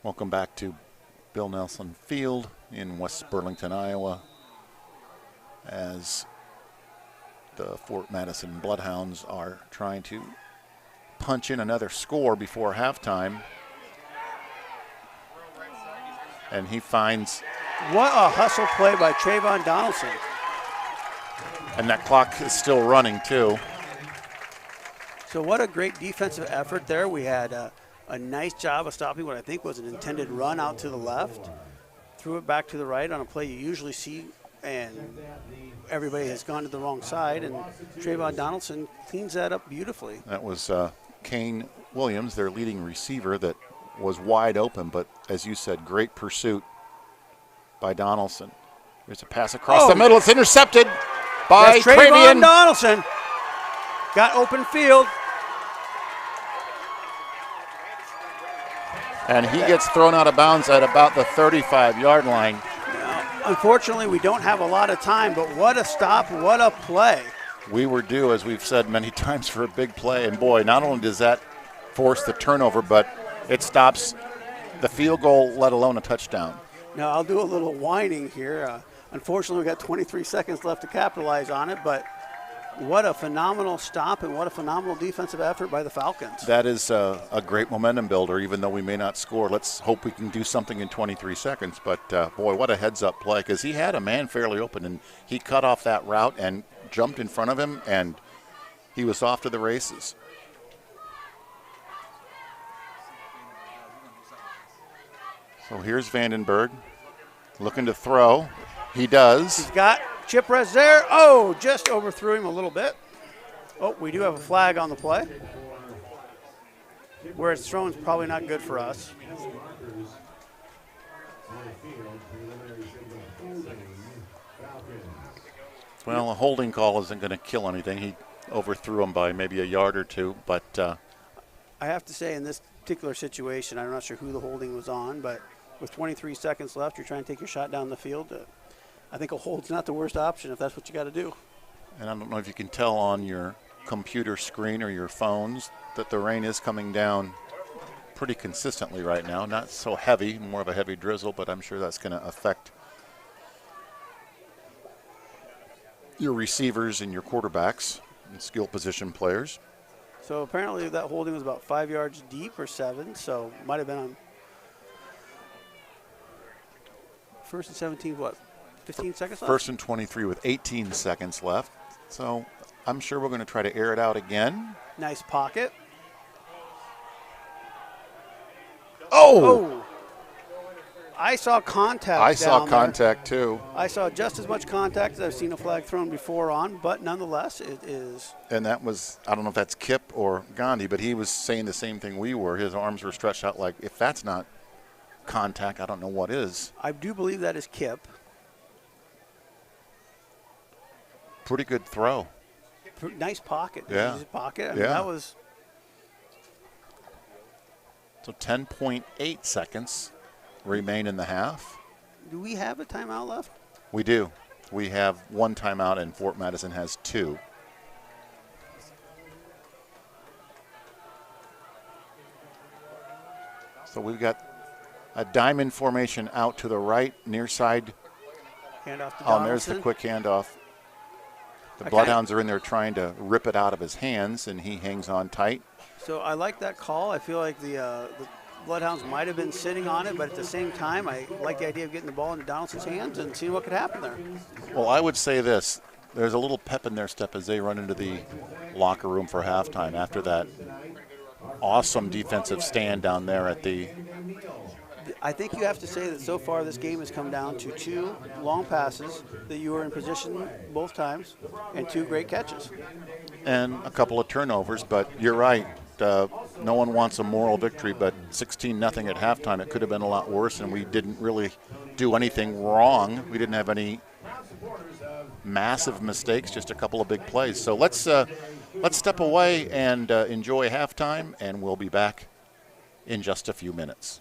Welcome back to Bill Nelson Field in West Burlington, Iowa, as the Fort Madison Bloodhounds are trying to punch in another score before halftime. And he finds... What a hustle play by Trayvon Donaldson. And that clock is still running, too. So what a great defensive effort there. We had a nice job of stopping what I think was an intended run out to the left. Threw it back to the right on a play you usually see, and everybody has gone to the wrong side, and Trayvon Donaldson cleans that up beautifully. That was Kane Williams, their leading receiver, that was wide open, but as you said, great pursuit by Donaldson. There's a pass across the middle. It's intercepted by Trayvon Donaldson. Got open field. And he gets thrown out of bounds at about the 35-yard line. Now, unfortunately, we don't have a lot of time, but what a stop, what a play. We were due, as we've said many times, for a big play. And, boy, not only does that force the turnover, but it stops the field goal, let alone a touchdown. Now, I'll do a little whining here. Unfortunately, we've got 23 seconds left to capitalize on it, but what a phenomenal stop and what a phenomenal defensive effort by the Falcons. That is a great momentum builder, even though we may not score. Let's hope we can do something in 23 seconds. But, boy, what a heads-up play, because he had a man fairly open, and he cut off that route and jumped in front of him, and he was off to the races. So here's Vandenberg looking to throw. He does. He's got Chip Perez there. Oh, just overthrew him a little bit. Oh, we do have a flag on the play. Where it's thrown is probably not good for us. On the field, preliminary signal holding Falcons. Well, a holding call isn't going to kill anything. He overthrew him by maybe a yard or two, but I have to say, in this particular situation, I'm not sure who the holding was on, but with 23 seconds left, you're trying to take your shot down the field. I think a hold's not the worst option if that's what you got to do. and I don't know if you can tell on your computer screen or your phones that the rain is coming down pretty consistently right now. Not so heavy, more of a heavy drizzle, but I'm sure that's going to affect your receivers and your quarterbacks and skill position players. So apparently that holding was about 5 yards deep or 7, so might have been on first and 17, what, 15 seconds left? First and 23 with 18 seconds left. So I'm sure we're going to try to air it out again. Nice pocket. Oh! I saw contact I saw down there. contact too. I saw just as much contact as I've seen a flag thrown before on, but nonetheless, it is. And that was, I don't know if that's Kip or Gandhi, but he was saying the same thing we were. His arms were stretched out like, if that's not contact, I don't know what is. I do believe that is Kip. Pretty good throw. Nice pocket. Yeah. His pocket. I mean, Yeah. that was. So 10.8 seconds remain in the half. Do we have a timeout left? We do. We have one timeout and Fort Madison has 2. So we've got a diamond formation out to the right, near side. Handoff to Oh, and there's the Donaldson. quick handoff. The Okay. Bloodhounds are in there trying to rip it out of his hands, and he hangs on tight. So I like that call. I feel like the Bloodhounds might have been sitting on it, but at the same time, I like the idea of getting the ball into Donaldson's hands and seeing what could happen there. Well, I would say this. There's a little pep in their step as they run into the locker room for halftime after that awesome defensive stand down there at the I think you have to say that so far this game has come down to 2 long passes that you were in position both times and 2 great catches. and a couple of turnovers, but you're right. No one wants a moral victory, but 16-0 at halftime. It could have been a lot worse, and we didn't really do anything wrong. We didn't have any massive mistakes, just a couple of big plays. So let's step away and enjoy halftime, and we'll be back in just a few minutes.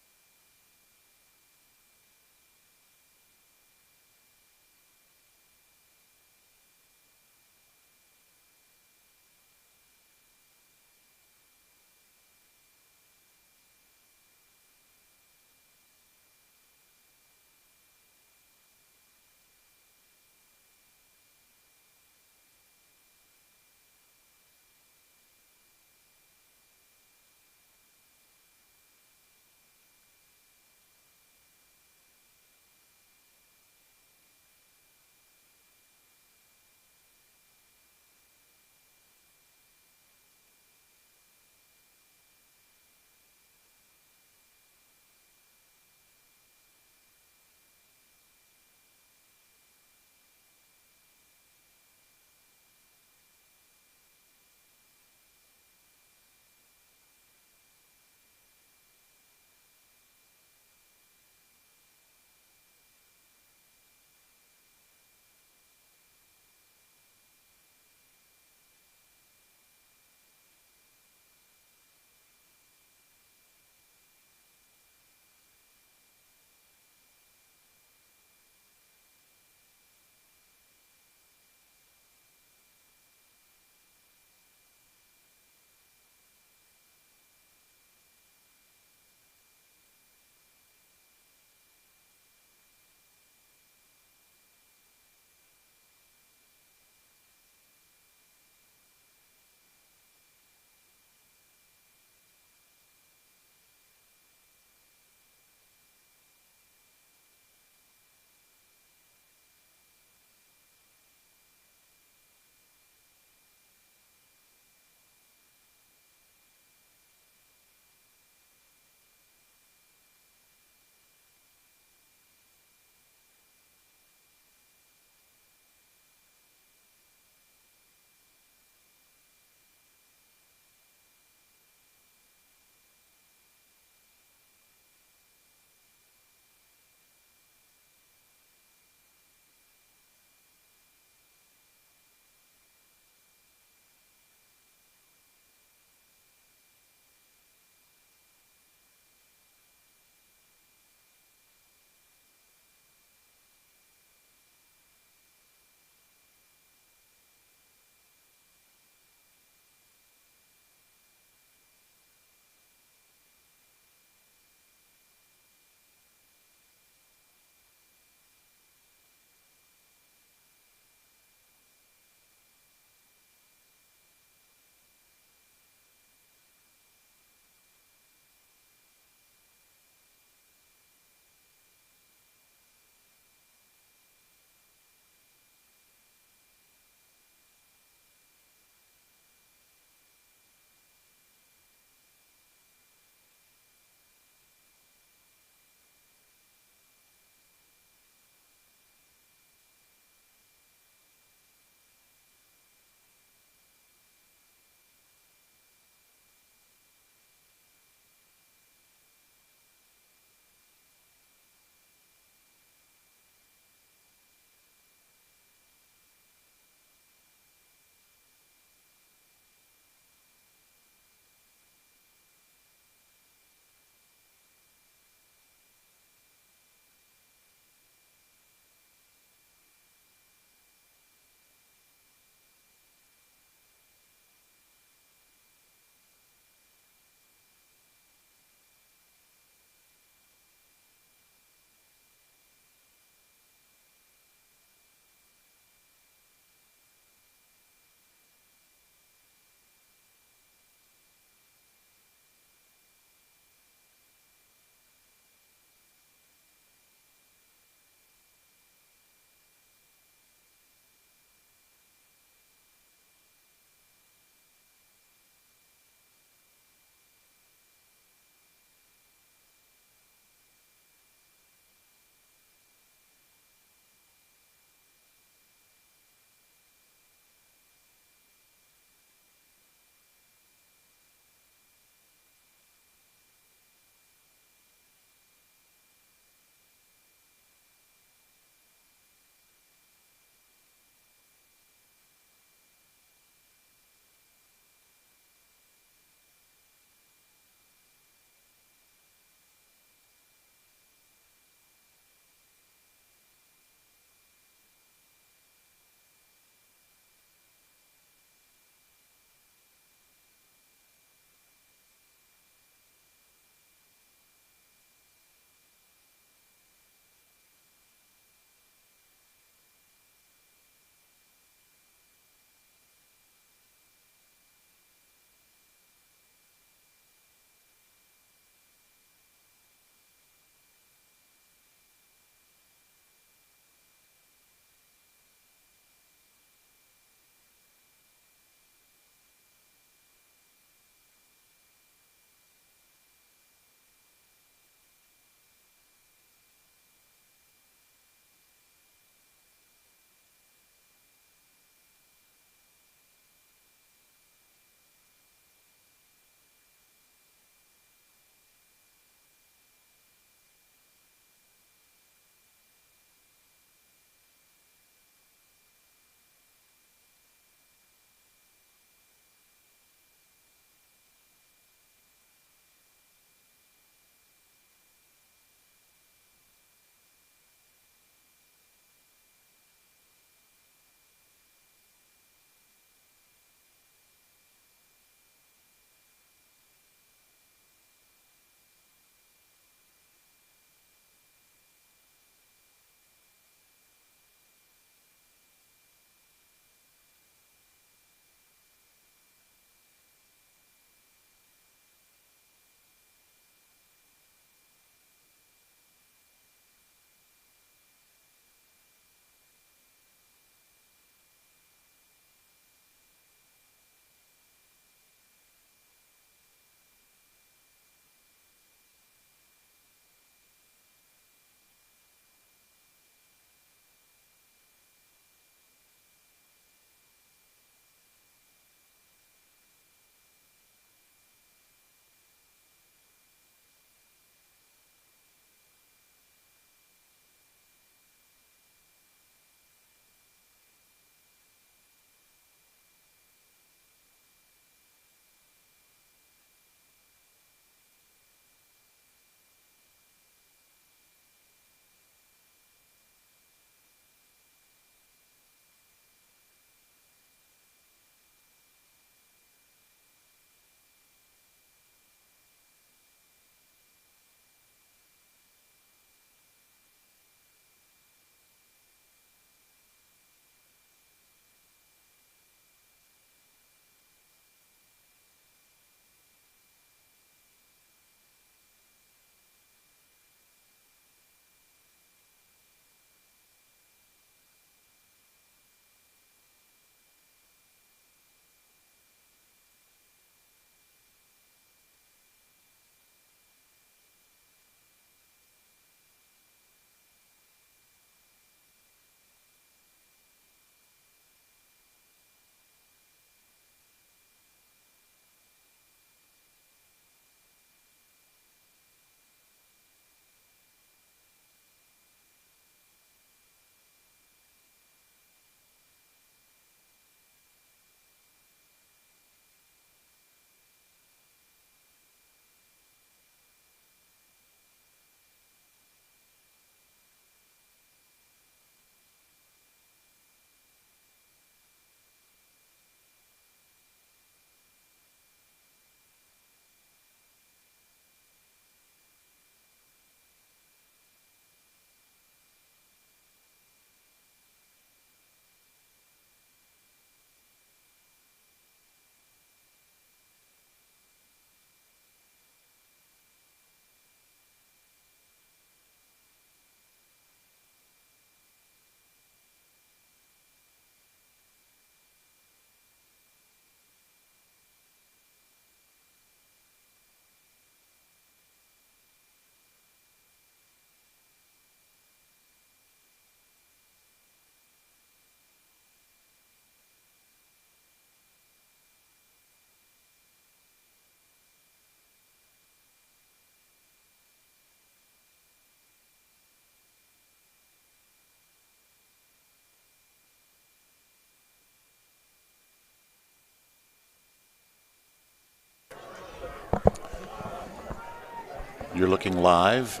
You're looking live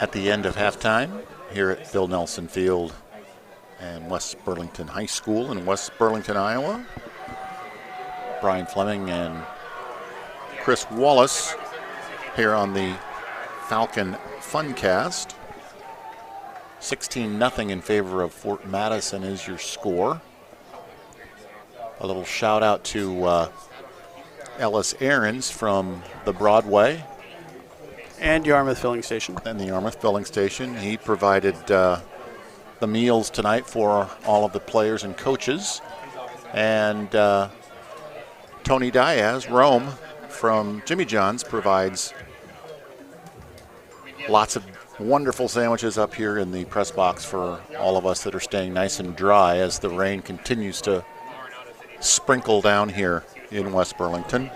at the end of halftime here at Phil Nelson Field and West Burlington High School in West Burlington, Iowa. Brian Fleming and Chris Wallace here on the Falcon Funcast. 16-0 in favor of Fort Madison is your score. A little shout out to Ellis Aarons from the Broadway. And Yarmouth Filling Station. And the Yarmouth Filling Station. He provided the meals tonight for all of the players and coaches. And Tony Diaz, Rome, from Jimmy John's, provides lots of wonderful sandwiches up here in the press box for all of us that are staying nice and dry as the rain continues to sprinkle down here in West Burlington.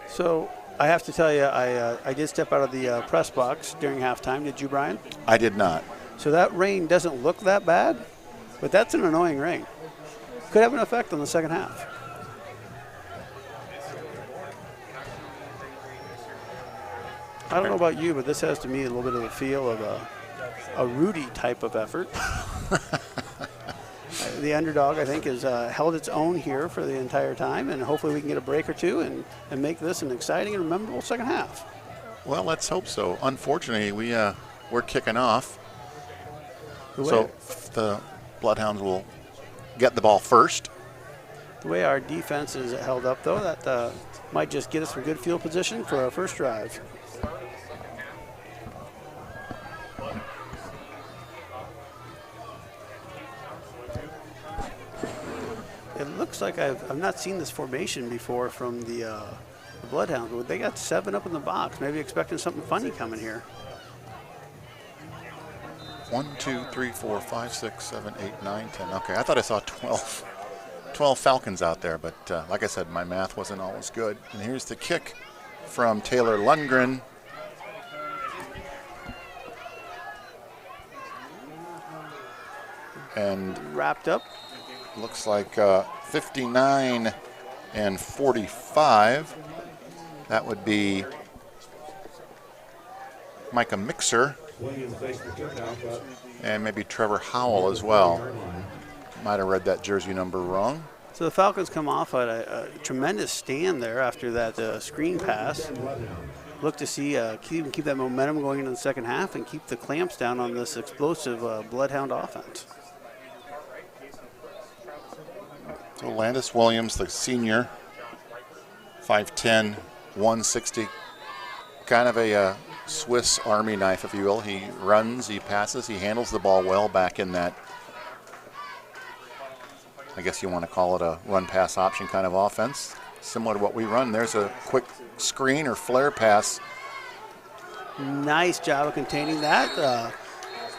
So I have to tell you, I did step out of the press box during halftime. Did you, Brian? I did not. So that rain doesn't look that bad, but that's an annoying rain. Could have an effect on the second half. I don't know about you, but this has to me a little bit of the feel of a Rudy type of effort. The underdog, I think, has held its own here for the entire time, and hopefully we can get a break or two and make this an exciting and memorable second half. Well, let's hope so. Unfortunately, we're kicking off. So the Bloodhounds will get the ball first. The way our defense is held up, though, that might just get us some good field position for our first drive. It looks like I've not seen this formation before from the Bloodhounds. They got 7 up in the box. Maybe expecting something funny coming here. 1, 2, 3, 4, 5, 6, 7, 8, 9, 10. Okay, I thought I saw 12 Falcons out there, but like I said, my math wasn't always good. And here's the kick from Taylor Lundgren. And wrapped up. Looks like 59 and 45. That would be Micah Mixer and maybe Trevor Howell as well. Might have read that jersey number wrong. So the Falcons come off at a tremendous stand there after that screen pass. Look to see keep that momentum going into the second half and keep the clamps down on this explosive Bloodhound offense. So Landis Williams, the senior, 5'10", 160, kind of a Swiss Army knife, if you will. He runs, he passes, he handles the ball well back in that, I guess you want to call it a run-pass option kind of offense, similar to what we run. There's a quick screen or flare pass. Nice job of containing that.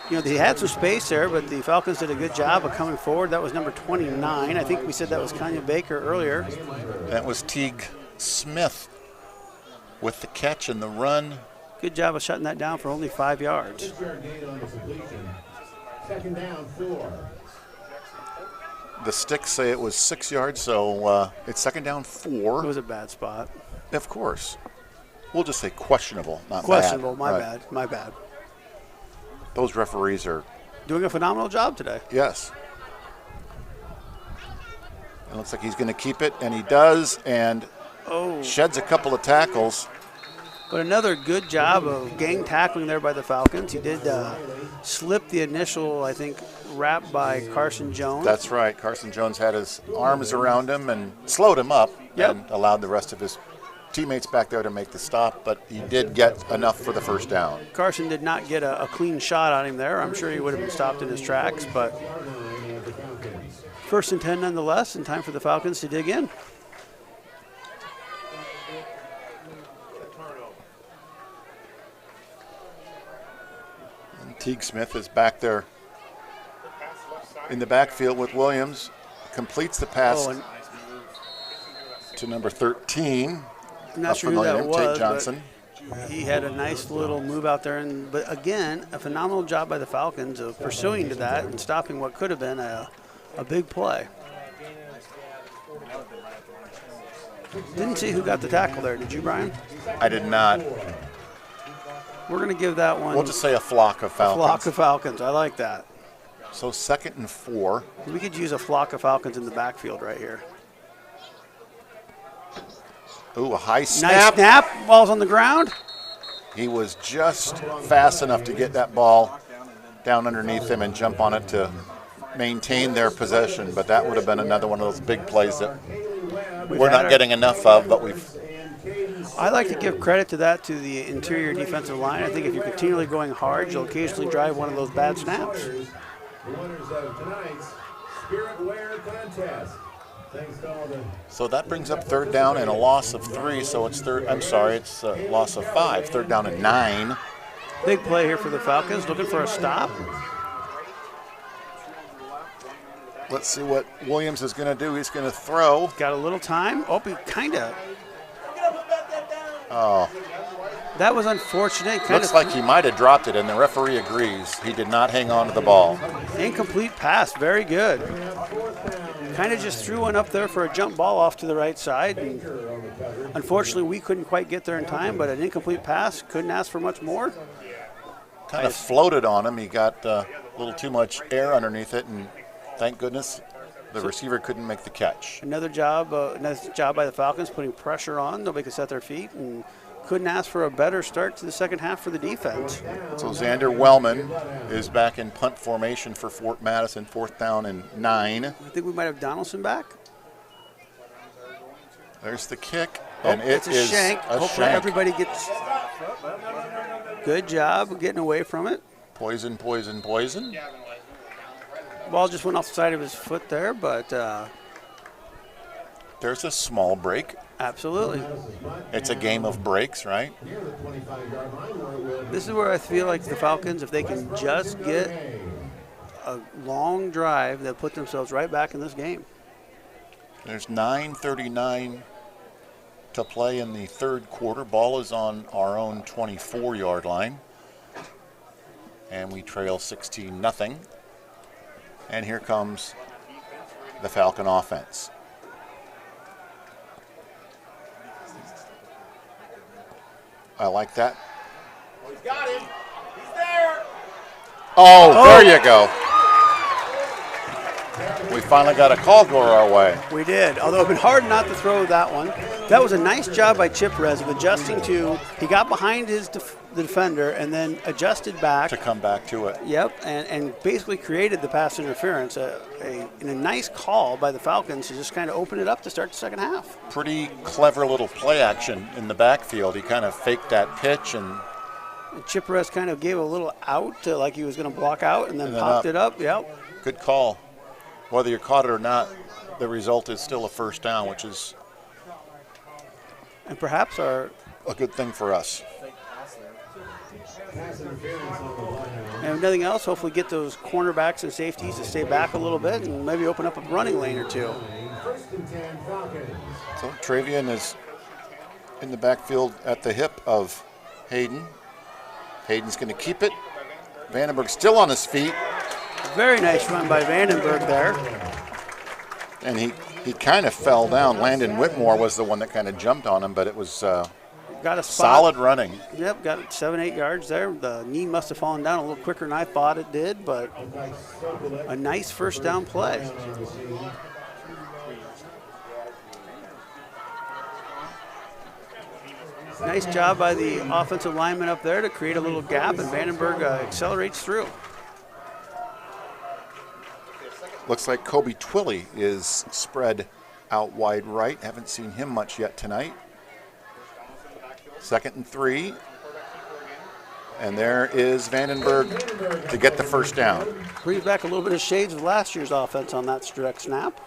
They had some space there, but the Falcons did a good job of coming forward. That was number 29. I think we said that was Kanye Baker earlier. That was Teague Smith with the catch and the run. Good job of shutting that down for only 5 yards. Second down, 4. The sticks say it was 6 yards, so it's second down 4. It was a bad spot. Of course. We'll just say questionable, not questionable, bad. My bad. Those referees are doing a phenomenal job today. Yes. It looks like he's going to keep it, and he does, and sheds a couple of tackles. But another good job of gang tackling there by the Falcons. He did slip the initial, I think, wrap by Carson Jones. That's right. Carson Jones had his arms around him and slowed him up and allowed the rest of his teammates back there to make the stop, but he did get enough for the first down. Carson did not get a clean shot on him there. I'm sure he would have been stopped in his tracks, but first and 10 nonetheless, and time for the Falcons to dig in. And Teague Smith is back there in the backfield with Williams, completes the pass to number 13. I'm not sure who that was, Tate Johnson. But he had a nice little move out there. But again, a phenomenal job by the Falcons of pursuing to that and stopping what could have been a big play. Didn't see who got the tackle there. Did you, Brian? I did not. We're going to give that one We'll just say a flock of Falcons. flock of Falcons. I like that. So 2nd and 4. We could use a flock of Falcons in the backfield right here. Ooh, a high snap. Nice snap. Ball's on the ground. He was just fast enough to get that ball down underneath him and jump on it to maintain their possession. But that would have been another one of those big plays that we're not getting enough of, but we've. I like to give credit to that to the interior defensive line. I think if you're continually going hard, you'll occasionally drive one of those bad snaps. The winners of tonight's Spirit Wear Contest. Thanks to all the So that brings up 3rd down and a loss of 3. So it's it's a loss of 5. 3rd down and 9. Big play here for the Falcons, looking for a stop. Let's see what Williams is going to do. He's going to throw. Got a little time. Oh, he kind of. Oh, That was unfortunate. looks like he might have dropped it, and the referee agrees. He did not hang on to the ball. Incomplete pass. Very good. Kind of just threw one up there for a jump ball off to the right side. And unfortunately, we couldn't quite get there in time, but an incomplete pass. Couldn't ask for much more. Kind of floated on him. He got a little too much air underneath it, and thank goodness the receiver couldn't make the catch. Another job by the Falcons, putting pressure on. Nobody could set their feet, and couldn't ask for a better start to the second half for the defense. So Xander Wellman is back in punt formation for Fort Madison, 4th down and 9. I think we might have Donaldson back. There's the kick, and It's a shank. Hopefully everybody gets. Good job getting away from it. Poison, poison, poison. Ball just went off the side of his foot there, but There's a small break. absolutely. It's a game of breaks, right? This is where I feel like the Falcons, if they can just get a long drive, they'll put themselves right back in this game. There's 9:39 to play in the 3rd quarter. Ball is on our own 24-yard line. And we trail 16-0. And here comes the Falcon offense. I like that. He's got him. He's there. Oh, there you go. We finally got a call go our way. We did, although it's been hard not to throw that one. That was a nice job by Chip Rez of adjusting to, he got behind the defender and then adjusted back. To come back to it. Yep, and basically created the pass interference. In a nice call by the Falcons to just kind of open it up to start the second half. Pretty clever little play action in the backfield. He kind of faked that pitch and Chip Rez kind of gave a little out, like he was going to block out, and then popped it up. Yep. good call. Whether you caught it or not, the result is still a first down, which is and perhaps a good thing for us. And if nothing else, hopefully get those cornerbacks and safeties to stay back a little bit and maybe open up a running lane or two. So Travian is in the backfield at the hip of Hayden. Hayden's going to keep it. Vandenberg still on his feet. Very nice run by Vandenberg there. And he kind of fell down. Landon Whitmore was the one that kind of jumped on him, but it was got a spot. Solid running. Yep, got 7-8 yards there. The knee must have fallen down a little quicker than I thought it did, but a nice first down play. Nice job by the offensive lineman up there to create a little gap, and Vandenberg accelerates through. Looks like Kobe Twilley is spread out wide right. Haven't seen him much yet tonight. 2nd and 3. And there is Vandenberg to get the first down. Brings back a little bit of shades of last year's offense on that direct snap.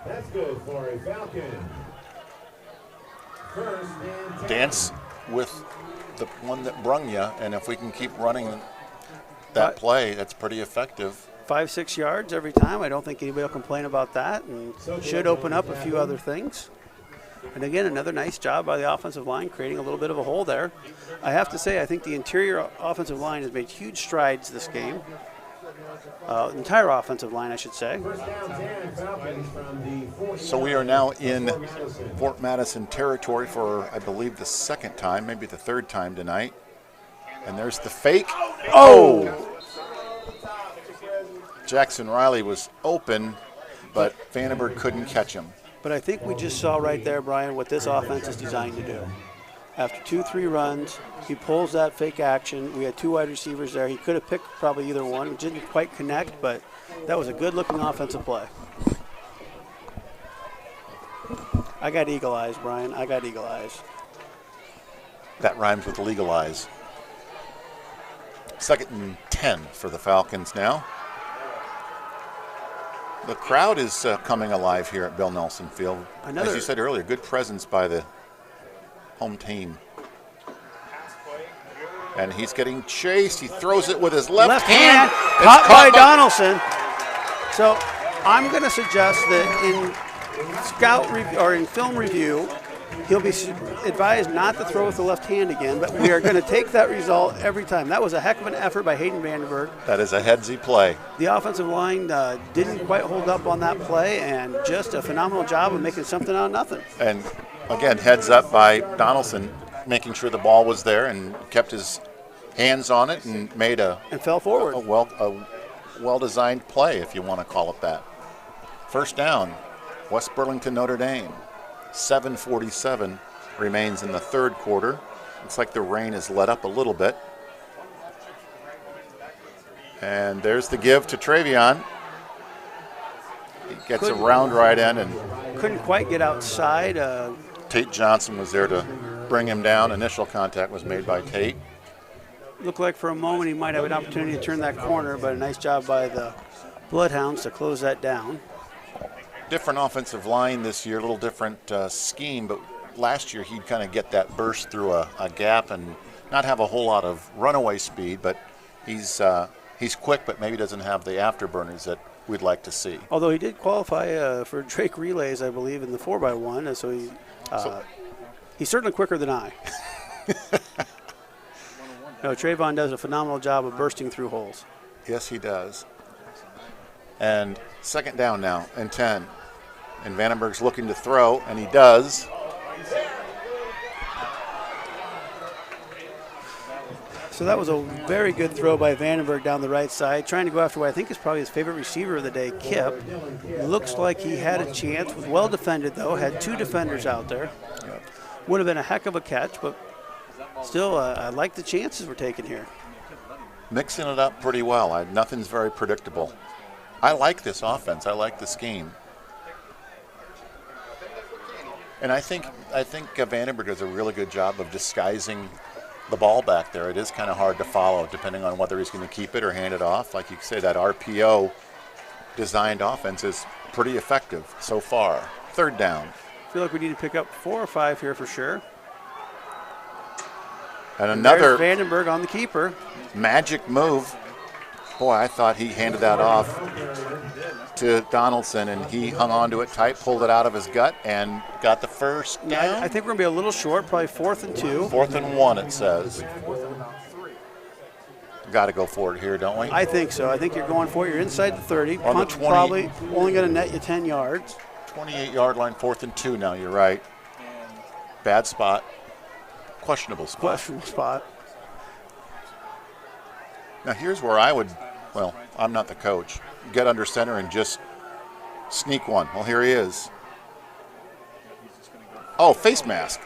That's good for a Falcon. Dance with the one that brung you, and if we can keep running that play, that's pretty effective. 5-6 yards every time. I don't think anybody will complain about that, and should open up a few other things. And again, another nice job by the offensive line, creating a little bit of a hole there. I have to say, I think the interior offensive line has made huge strides this game. The entire offensive line, I should say. So we are now in Fort Madison territory for, I believe, the second time, maybe the third time tonight. And there's the fake. Oh! Jackson Riley was open, but Vandenberg couldn't catch him. But I think we just saw right there, Brian, what this offense is designed to do. After 2-3 runs, he pulls that fake action. We had 2 wide receivers there. He could have picked probably either one. It didn't quite connect, but that was a good-looking offensive play. I got eagle eyes, Brian. I got eagle eyes. That rhymes with legalize. 2nd and 10 for the Falcons now. The crowd is coming alive here at Bill Nelson Field. As you said earlier, good presence by the home team. And he's getting chased. He throws it with his left hand. Caught by Donaldson. So I'm going to suggest that in film review, he'll be advised not to throw with the left hand again, but we are going to take that result every time. That was a heck of an effort by Hayden Vandenberg. That is a headsy play. The offensive line didn't quite hold up on that play, and just a phenomenal job of making something out of nothing. And again, heads up by Donaldson, making sure the ball was there and kept his hands on it and made and fell forward. A well-designed play, if you want to call it that. First down, West Burlington, Notre Dame. 7:47 remains in the 3rd quarter. Looks like the rain has let up a little bit. And there's the give to Travion. He gets a round right in and couldn't quite get outside. Tate Johnson was there to bring him down. Initial contact was made by Tate. Looked like for a moment he might have an opportunity to turn that corner, but a nice job by the Bloodhounds to close that down. Different offensive line this year, a little different scheme, but last year he'd kind of get that burst through a gap and not have a whole lot of runaway speed, but he's quick, but maybe doesn't have the afterburners that we'd like to see. Although he did qualify for Drake relays, I believe, in the 4x1, and so he's certainly quicker than I. No, Trayvon does a phenomenal job of bursting through holes. Yes, he does. And 2nd down now and 10. And Vandenberg's looking to throw, and he does. So that was a very good throw by Vandenberg down the right side, trying to go after what I think is probably his favorite receiver of the day, Kip. Looks like he had a chance. Was well defended, though. Had 2 defenders out there. Would have been a heck of a catch, but still, I like the chances we're taking here. Mixing it up pretty well. Nothing's very predictable. I like this offense. I like the scheme. And I think Vandenberg does a really good job of disguising the ball back there. It is kind of hard to follow depending on whether he's going to keep it or hand it off. Like you say, that RPO designed offense is pretty effective so far. 3rd down. I feel like we need to pick up 4 or 5 here for sure. And another Vandenberg on the keeper. Magic move. Boy, I thought he handed that off to Donaldson, and he hung on to it tight, pulled it out of his gut, and got the first down. Yeah, I think we're going to be a little short, probably 4th and 2. 4th and 1, it says. Got to go for it here, don't we? I think so. I think you're going for it. You're inside the 30. On Punt the 20, probably only going to net you 10 yards. 28-yard line, 4th and 2 now, you're right. Bad spot. Questionable spot. Now here's where I would, well, I'm not the coach, get under center and just sneak one. Well, here he is. Oh, face mask.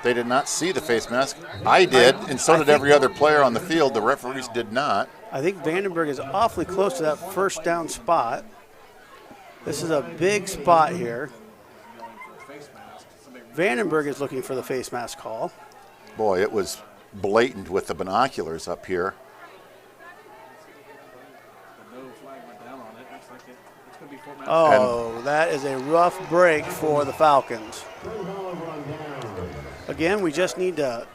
They did not see the face mask. I did, and so did every other player on the field. The referees did not. I think Vandenberg is awfully close to that 1st down spot. This is a big spot here. Vandenberg is looking for the face mask call. Boy, it was blatant with the binoculars up here. Oh, that is a rough break for the Falcons. Again, we just need to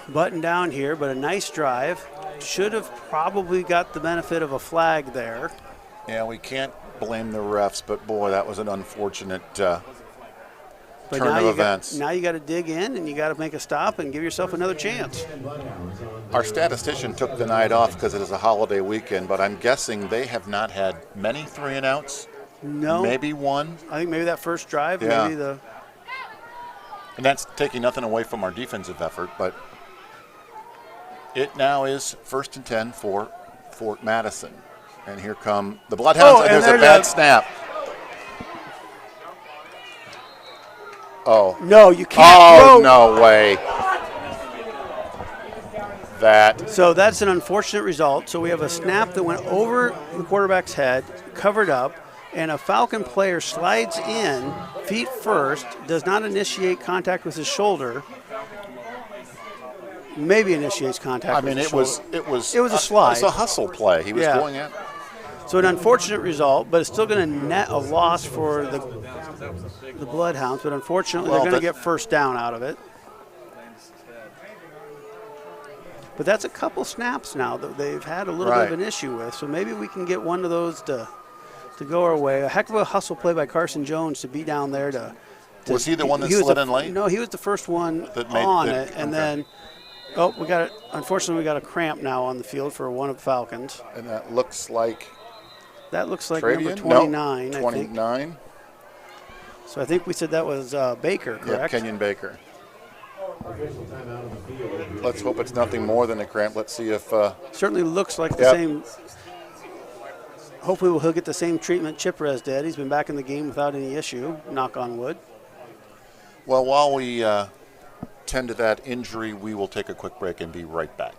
button down here, but a nice drive. Should have probably got the benefit of a flag there. Yeah, we can't blame the refs, but boy, that was an unfortunate turn of events. Now you got to dig in and you got to make a stop and give yourself another chance. Our statistician took the night off because it is a holiday weekend, but I'm guessing they have not had many 3-and-outs. No. Maybe one. I think maybe that first drive, yeah. maybe the. And that's taking nothing away from our defensive effort, but it now is 1st and 10 for Fort Madison. And here come the Bloodhounds, and there's a bad snap. Oh. No, you can't throw. Oh, no way. So that's an unfortunate result. So we have a snap that went over the quarterback's head, covered up, and a Falcon player slides in, feet first, does not initiate contact with his shoulder. Maybe initiates contact with his shoulder. It was a slide. It was a hustle play. He was going in. So an unfortunate result, but it's still going to net a loss for the Bloodhounds. But unfortunately, they're going to get first down out of it. But that's a couple snaps now that they've had a little bit of an issue with. So maybe we can get one of those to go our way. A heck of a hustle play by Carson Jones to be down there to was he the one that slid in late? No, he was the first one on it. And then, unfortunately, we got a cramp now on the field for one of the Falcons. And that looks like Travian? Number 29, no, 29. I think. So I think we said that was Baker, correct? Yeah, Kenyon Baker. Let's hope it's nothing more than a cramp. Let's see if... certainly looks like the same. Hopefully he'll get the same treatment Chiprez did. He's been back in the game without any issue, knock on wood. Well, while we tend to that injury, we will take a quick break and be right back.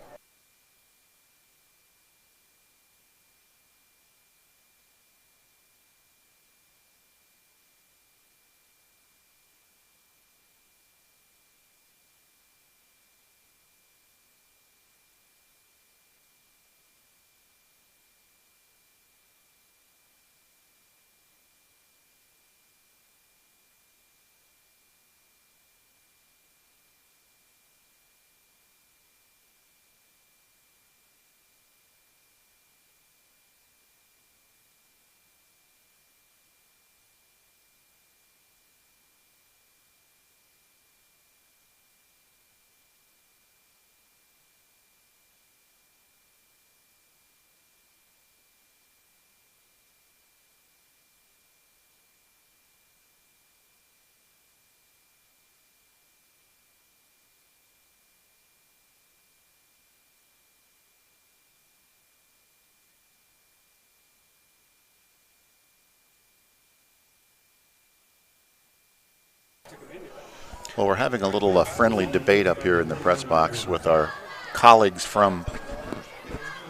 Well, we're having a little friendly debate up here in the press box with our colleagues from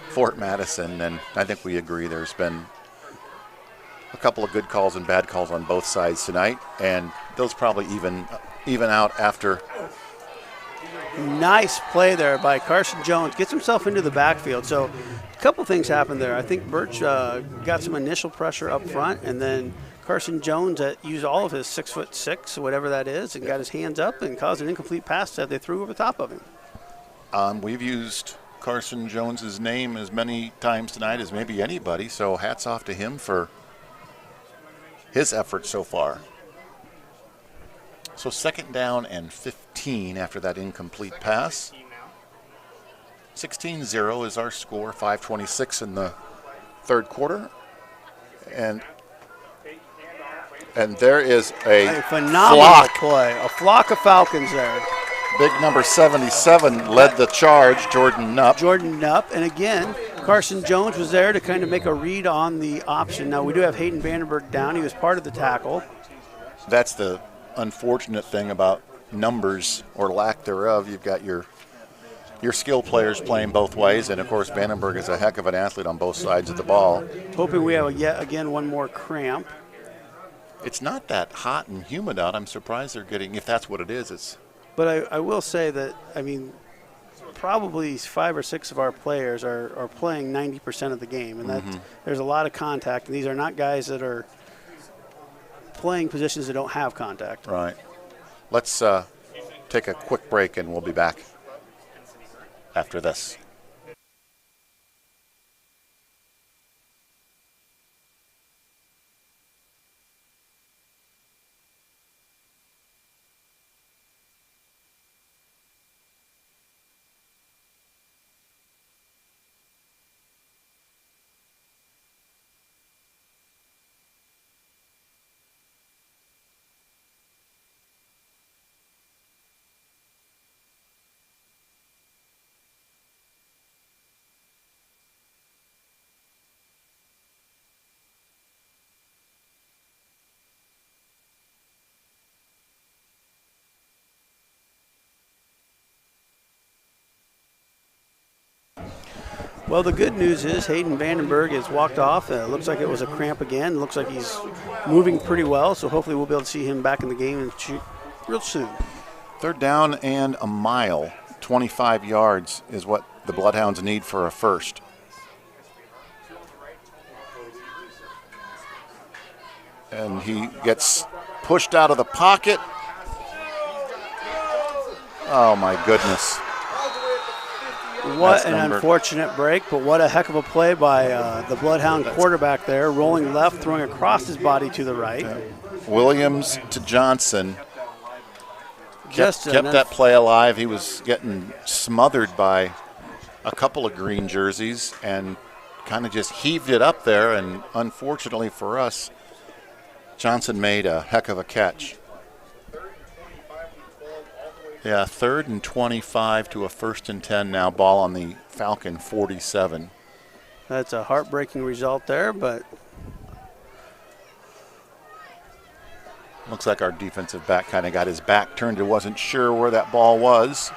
Fort Madison, and I think we agree there's been a couple of good calls and bad calls on both sides tonight, and those probably even out after. Nice play there by Carson Jones. Gets himself into the backfield. So a couple things happened there. I think Birch got some initial pressure up front, and then Carson Jones used all of his 6'6", whatever that is, and got his hands up and caused an incomplete pass that they threw over the top of him. We've used Carson Jones's name as many times tonight as maybe anybody, so hats off to him for his efforts so far. So 2nd down and 15 after that incomplete pass. 16-0 is our score, 5:26 in the 3rd quarter. And there is a phenomenal play. A flock of Falcons there. Big number 77 led the charge, Jordan Knupp. And again, Carson Jones was there to kind of make a read on the option. Now, we do have Hayden Vandenberg down. He was part of the tackle. That's the unfortunate thing about numbers or lack thereof. You've got your skill players playing both ways, and, of course, Vandenberg is a heck of an athlete on both sides of the ball. Hoping we have yet again one more cramp. It's not that hot and humid out. I'm surprised they're getting, if that's what it is. But I will say that, probably 5 or 6 of our players are playing 90% of the game, and there's a lot of contact, and these are not guys that are playing positions that don't have contact. Right. Let's take a quick break, and we'll be back after this. Well, the good news is Hayden Vandenberg has walked off. Looks like it was a cramp again. Looks like he's moving pretty well, so hopefully we'll be able to see him back in the game real soon. 3rd down and a mile. 25 yards is what the Bloodhounds need for a first. And he gets pushed out of the pocket. Oh, my goodness. What an unfortunate break, but what a heck of a play by the Bloodhound quarterback there, rolling left, throwing across his body to the right. Williams to Johnson. Kept that play alive. He was getting smothered by a couple of green jerseys and kind of just heaved it up there, and unfortunately for us, Johnson made a heck of a catch. Yeah, 3rd and 25 to a 1st and 10 now. Ball on the Falcon 47. That's a heartbreaking result there, but looks like our defensive back kind of got his back turned and wasn't sure where that ball was.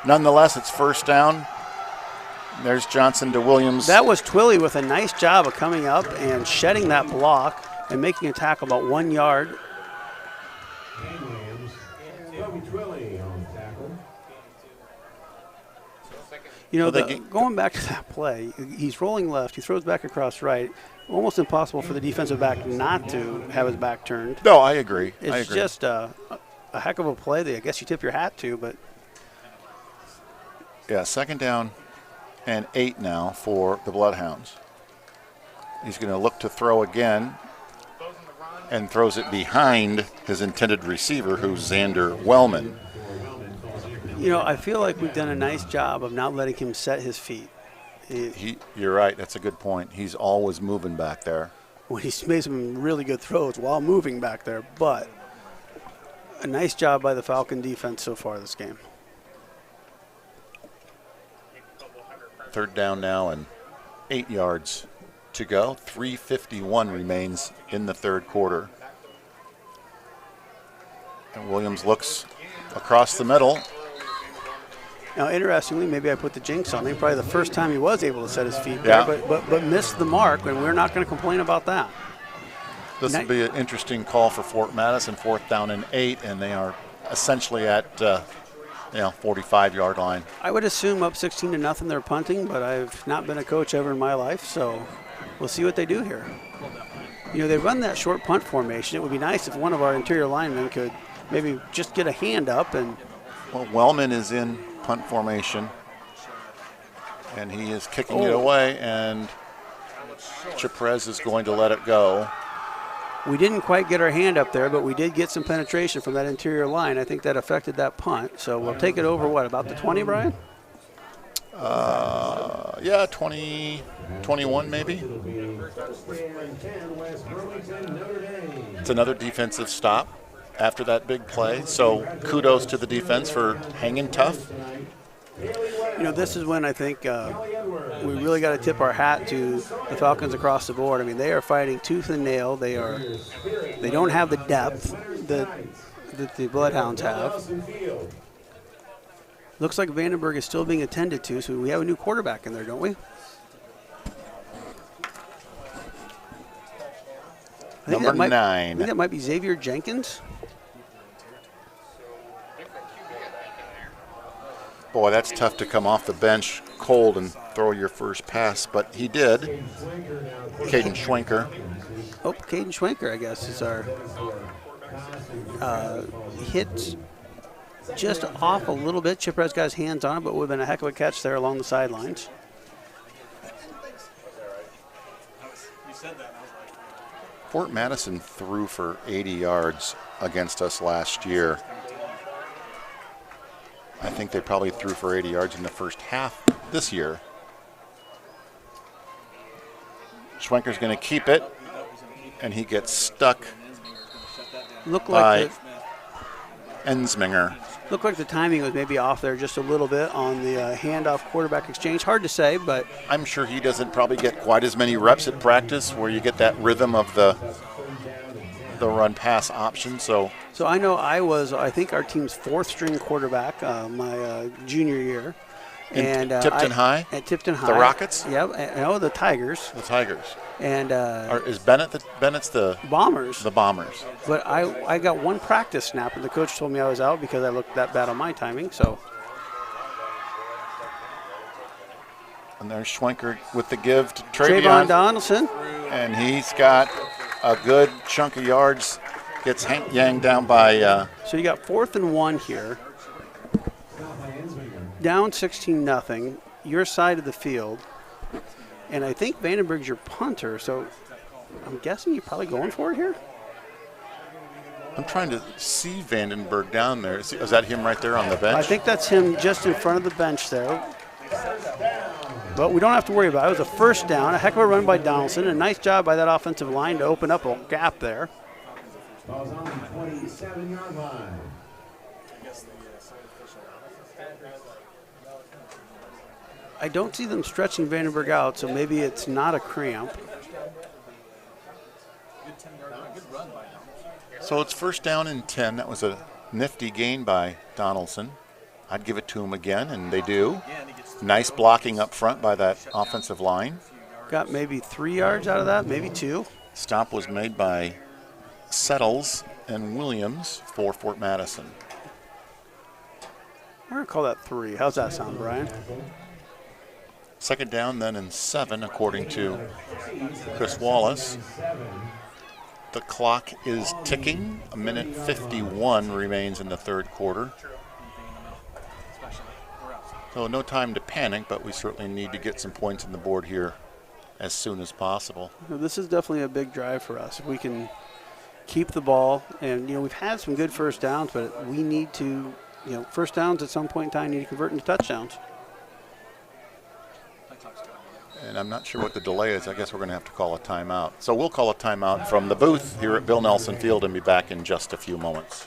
Nonetheless, it's 1st down. There's Johnson to Williams. That was Twilly with a nice job of coming up and shedding that block and making a tackle about 1 yard. You know, going back to that play, he's rolling left, he throws back across right. Almost impossible for the defensive back not to have his back turned. No, I agree. It's just a heck of a play that I guess you tip your hat to, but. Yeah, 2nd down and 8 now for the Bloodhounds. He's going to look to throw again and throws it behind his intended receiver, who's Xander Wellman. You know, I feel like we've done a nice job of not letting him set his feet. You're right. That's a good point. He's always moving back there. Well, he's made some really good throws while moving back there, but a nice job by the Falcon defense so far this game. 3rd down now and 8 yards to go. 3:51 remains in the 3rd quarter. And Williams looks across the middle. Now, interestingly, maybe I put the jinx on him. Probably the first time he was able to set his feet there, but missed the mark, and we're not going to complain about that. This will be an interesting call for Fort Madison, 4th down and 8, and they are essentially at 45-yard line. I would assume up 16-0 they're punting, but I've not been a coach ever in my life, so we'll see what they do here. You know, they run that short punt formation. It would be nice if one of our interior linemen could maybe just get a hand up and. Well, Wellman is in punt formation, and he is kicking it away, and Chiprez is going to let it go. We didn't quite get our hand up there, but we did get some penetration from that interior line. I think that affected that punt. So we'll take it over, what, about the 20, Brian? Yeah, 20, 21 maybe. It's another defensive stop after that big play. So kudos to the defense for hanging tough. You know, this is when I think we really got to tip our hat to the Falcons across the board. I mean, they are fighting tooth and nail. They don't have the depth that the Bloodhounds have. Looks like Vandenberg is still being attended to, so we have a new quarterback in there, don't we? Number 9. I think that might be Xavier Jenkins. Boy, that's tough to come off the bench cold and throw your first pass, but he did. Caden Schwenker. Oh, Caden Schwenker, I guess, is our hit just off a little bit. Chiprez got his hands on it, but would have been a heck of a catch there along the sidelines. Fort Madison threw for 80 yards against us last year. I think they probably threw for 80 yards in the first half this year. Schwenker's going to keep it, and he gets stuck by Ensminger. Looked like the timing was maybe off there just a little bit on the handoff quarterback exchange. Hard to say, but I'm sure he doesn't probably get quite as many reps at practice where you get that rhythm of the run-pass option. So I know I think, our team's 4th string quarterback my junior year. And Tipton High? At Tipton High. The Rockets? Yep. No, the Tigers. The Tigers. And Is Bennett's the Bombers. The Bombers. But I got one practice snap, and the coach told me I was out because I looked that bad on my timing. So. And there's Schwenker with the give to Trayvon Donaldson. And he's got a good chunk of yards. Gets Hank Yang down by. So you got 4th and 1 here. Down 16-0. Your side of the field. And I think Vandenberg's your punter, so I'm guessing you're probably going for it here? I'm trying to see Vandenberg down there. Is that him right there on the bench? I think that's him just in front of the bench there. But we don't have to worry about it. It was a first down, a heck of a run by Donaldson. A nice job by that offensive line to open up a gap there. Ball's on the 27-yard line. I don't see them stretching Vandenberg out, so maybe it's not a cramp. So it's first down and 10. That was a nifty gain by Donaldson. I'd give it to him again, and they do. Nice blocking up front by that offensive line. Got maybe 3 yards out of that, maybe 2. Stop was made by Settles and Williams for Fort Madison. We're going to call that 3. How's that sound, Brian? Second down then and 7, according to Chris Wallace. The clock is ticking. 1:51 remains in the third quarter. So no time to panic, but we certainly need to get some points on the board here as soon as possible. This is definitely a big drive for us. If we can keep the ball, and we've had some good first downs, but we need to, first downs at some point in time need to convert into touchdowns. And I'm not sure what the delay is. I guess we're going to have to call a timeout. So we'll call a timeout from the booth here at Bill Nelson Field and be back in just a few moments.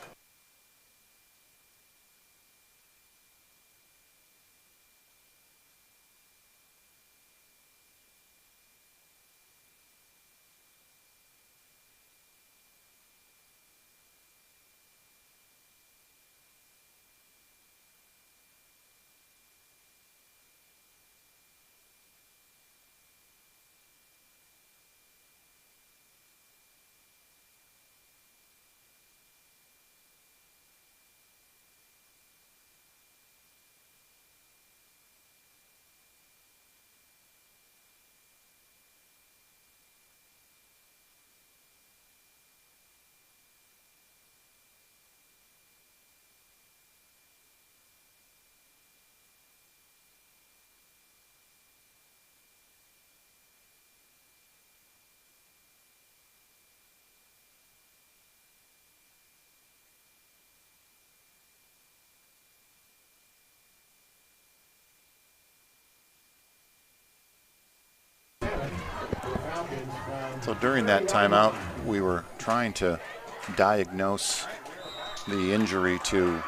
So during that timeout, we were trying to diagnose the injury to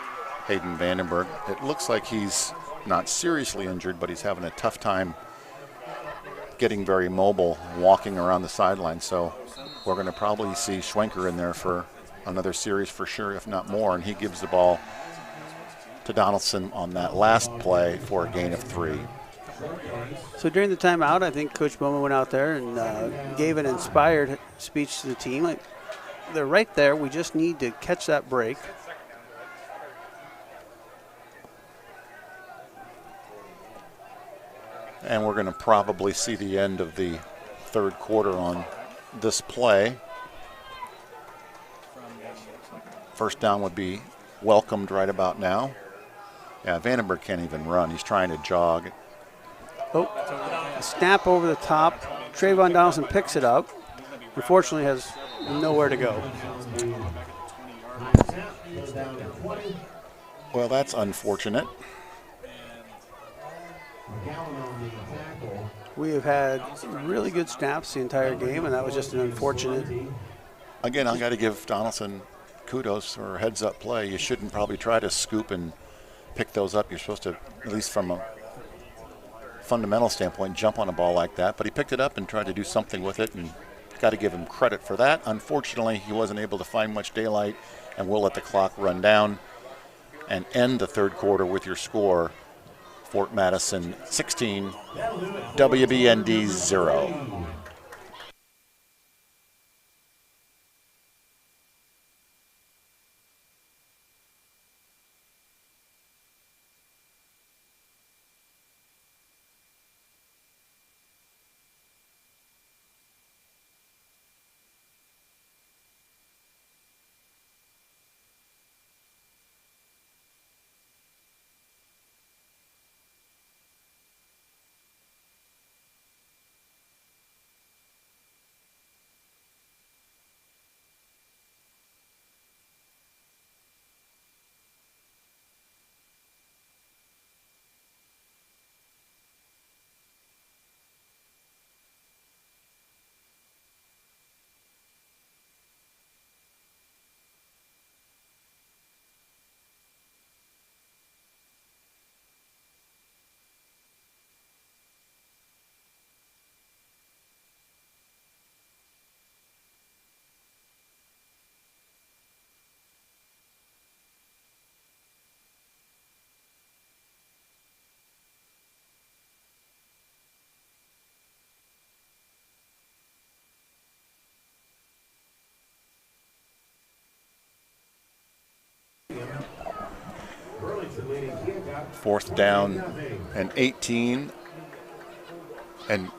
Hayden Vandenberg. It looks like he's not seriously injured, but he's having a tough time getting very mobile, walking around the sideline. So we're going to probably see Schwenker in there for another series for sure, if not more. And he gives the ball to Donaldson on that last play for a gain of 3. So during the timeout, I think Coach Bowman went out there and gave an inspired speech to the team. Like, they're right there. We just need to catch that break. And we're going to probably see the end of the third quarter on this play. First down would be welcomed right about now. Yeah, Vandenberg can't even run. He's trying to jog. Oh, a snap over the top. Trayvon Donaldson picks it up. Unfortunately, has nowhere to go. Well, that's unfortunate. We have had really good snaps the entire game, and that was just an unfortunate. Again, I got to give Donaldson kudos for a heads-up play. You shouldn't probably try to scoop and pick those up. You're supposed to, at least from a fundamental standpoint, jump on a ball like that. But he picked it up and tried to do something with it, and got to give him credit for that. Unfortunately, he wasn't able to find much daylight, and we'll let the clock run down and end the third quarter with your score Fort Madison 16, WBND 0. Fourth down and 18. And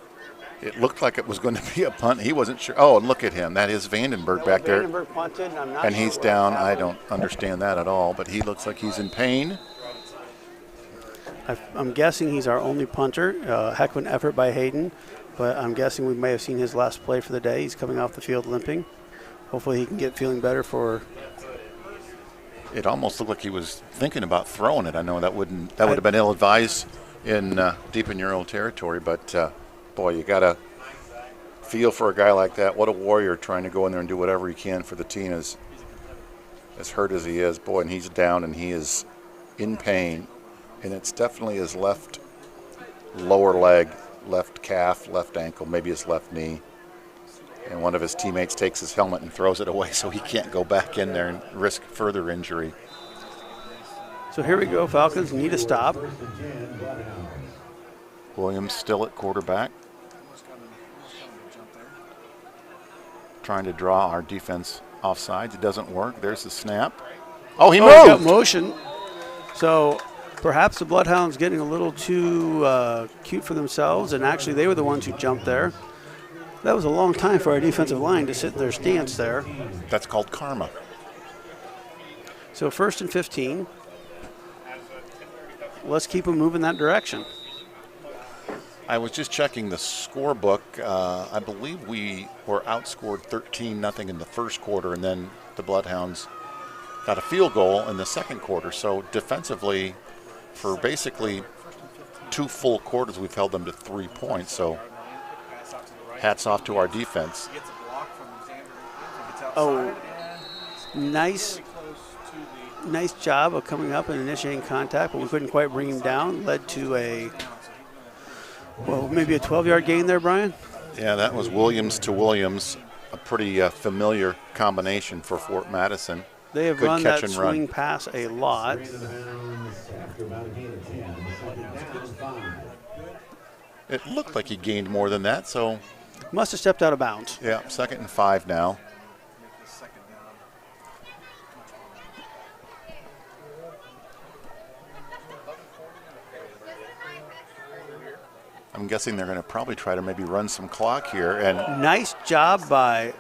it looked like it was going to be a punt. He wasn't sure. Oh, and look at him. That is Vandenberg back there. Vandenberg punted, and I'm not and sure he's what down. I happened. don't understand that at all, but he looks like he's in pain. I'm guessing he's our only punter. Heck of an effort by Hayden, but I'm guessing we may have seen his last play for the day. He's coming off the field limping. Hopefully he can get feeling better for. It almost looked like he was thinking about throwing it. I know that would have been ill-advised in deep in your own territory, but boy, you got to feel for a guy like that. What a warrior, trying to go in there and do whatever he can for the team, as hurt as he is. Boy, and he's down and he is in pain. And it's definitely his left lower leg, left calf, left ankle, maybe his left knee. And one of his teammates takes his helmet and throws it away so he can't go back in there and risk further injury. So here we go, Falcons need a stop. Williams still at quarterback. Trying to draw our defense offsides. It doesn't work. There's the snap. Oh, he moved! He got motion. So perhaps the Bloodhounds getting a little too cute for themselves, and actually they were the ones who jumped there. That was a long time for our defensive line to sit in their stance there. That's called karma. So 1st and 15. Let's keep them moving that direction. I was just checking the scorebook. I believe we were outscored 13-0 in the first quarter, and then the Bloodhounds got a field goal in the second quarter. So defensively, for basically 2 full quarters, we've held them to 3 points. So hats off to our defense. Oh, nice job of coming up and initiating contact, but we couldn't quite bring him down. Led to maybe a 12-yard gain there, Brian? Yeah, that was Williams to Williams, a pretty familiar combination for Fort Madison. They have Good run catch that and run. swing pass a lot. It looked like he gained more than that, so Must have stepped out of bounds. yeah, 2nd and 5 now. I'm guessing they're going to probably try to maybe run some clock here. And Nice job by,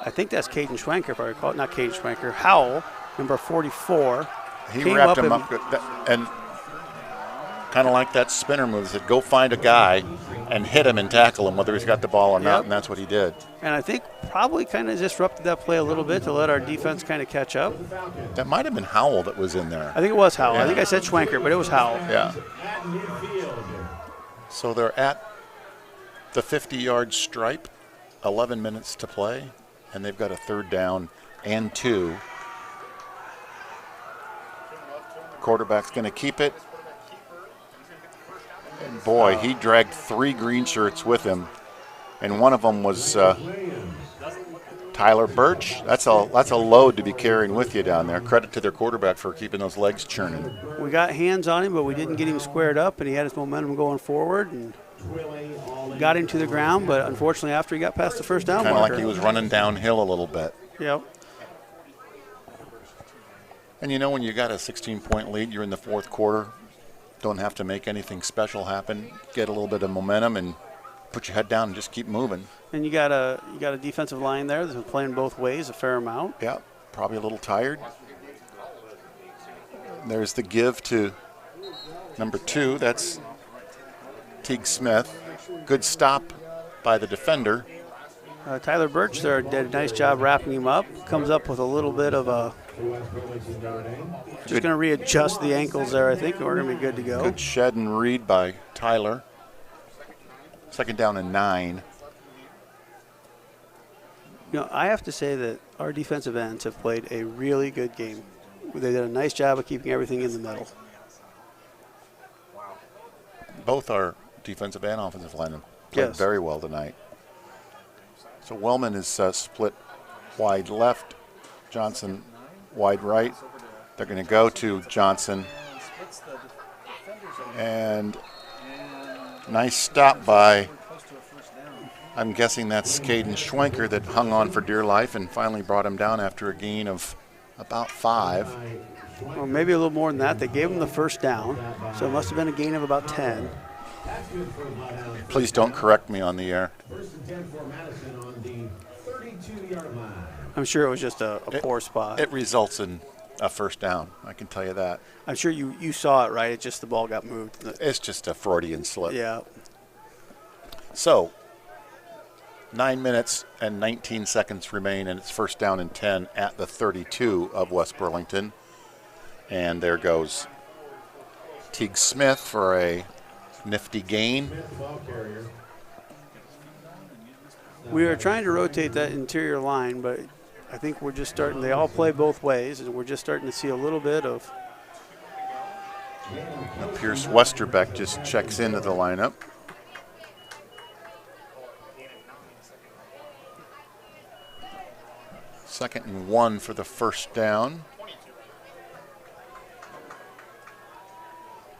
I think that's Caden Schwenker, if I recall. Not Caden Schwenker, Howell, number 44. he came wrapped up him and- up good. And kind of like that spinner move, said go find a guy and hit him and tackle him, whether he's got the ball or not, Yep. and that's what he did. And I think probably kind of disrupted that play a little bit to let our defense kind of catch up. That might have been Howell that was in there. I think it was Howell. Yeah. I think I said Schwenker, but it was Howell. Yeah. So they're at the 50-yard stripe, 11 minutes to play, and they've got a 3rd down and 2. Quarterback's going to keep it. And boy, he dragged 3 green shirts with him, and one of them was Tyler Birch, that's a load to be carrying with you down there. Credit to their quarterback for keeping those legs churning. We got hands on him, but we didn't get him squared up, and he had his momentum going forward and got him to the ground. But unfortunately, after he got past the first down Kind of marker. like he was running downhill a little bit. Yep. And you know, when you got a 16-point lead, you're in the fourth quarter, don't have to make anything special happen, get a little bit of momentum and put your head down and just keep moving. And you got a defensive line there that's been playing both ways a fair amount. Yeah, probably a little tired. There's the give to number 2. That's Teague Smith. Good stop by the defender. Tyler Birch there did a nice job wrapping him up. Comes up with a little bit of a just going to readjust the ankles there, I think, and we're going to be good to go. Good shed and read by Tyler. Second down and 9. You know, I have to say that our defensive ends have played a really good game. They did a nice job of keeping everything in the middle. Both our defensive and offensive linemen played very well tonight. So Wellman is split wide left, Johnson wide right. They're going to go to Johnson. And nice stop by, I'm guessing that's Caden Schwenker, that hung on for dear life and finally brought him down after a gain of about 5. Or maybe a little more than that. They gave him the first down, so it must have been a gain of about 10. Please don't correct me on the air. I'm sure it was just a poor spot. It results in a first down, I can tell you that. I'm sure you saw it, right? It's just the ball got moved. It's just a Freudian slip. Yeah. So, 9 minutes and 19 seconds remain, and it's first down and 10 at the 32 of West Burlington. And there goes Teague Smith for a nifty gain. We are trying to rotate that interior line, but I think we're just starting. They all play both ways, and we're just starting to see a little bit of. Pierce Westerbeck just checks into the lineup. Second and 1 for the first down.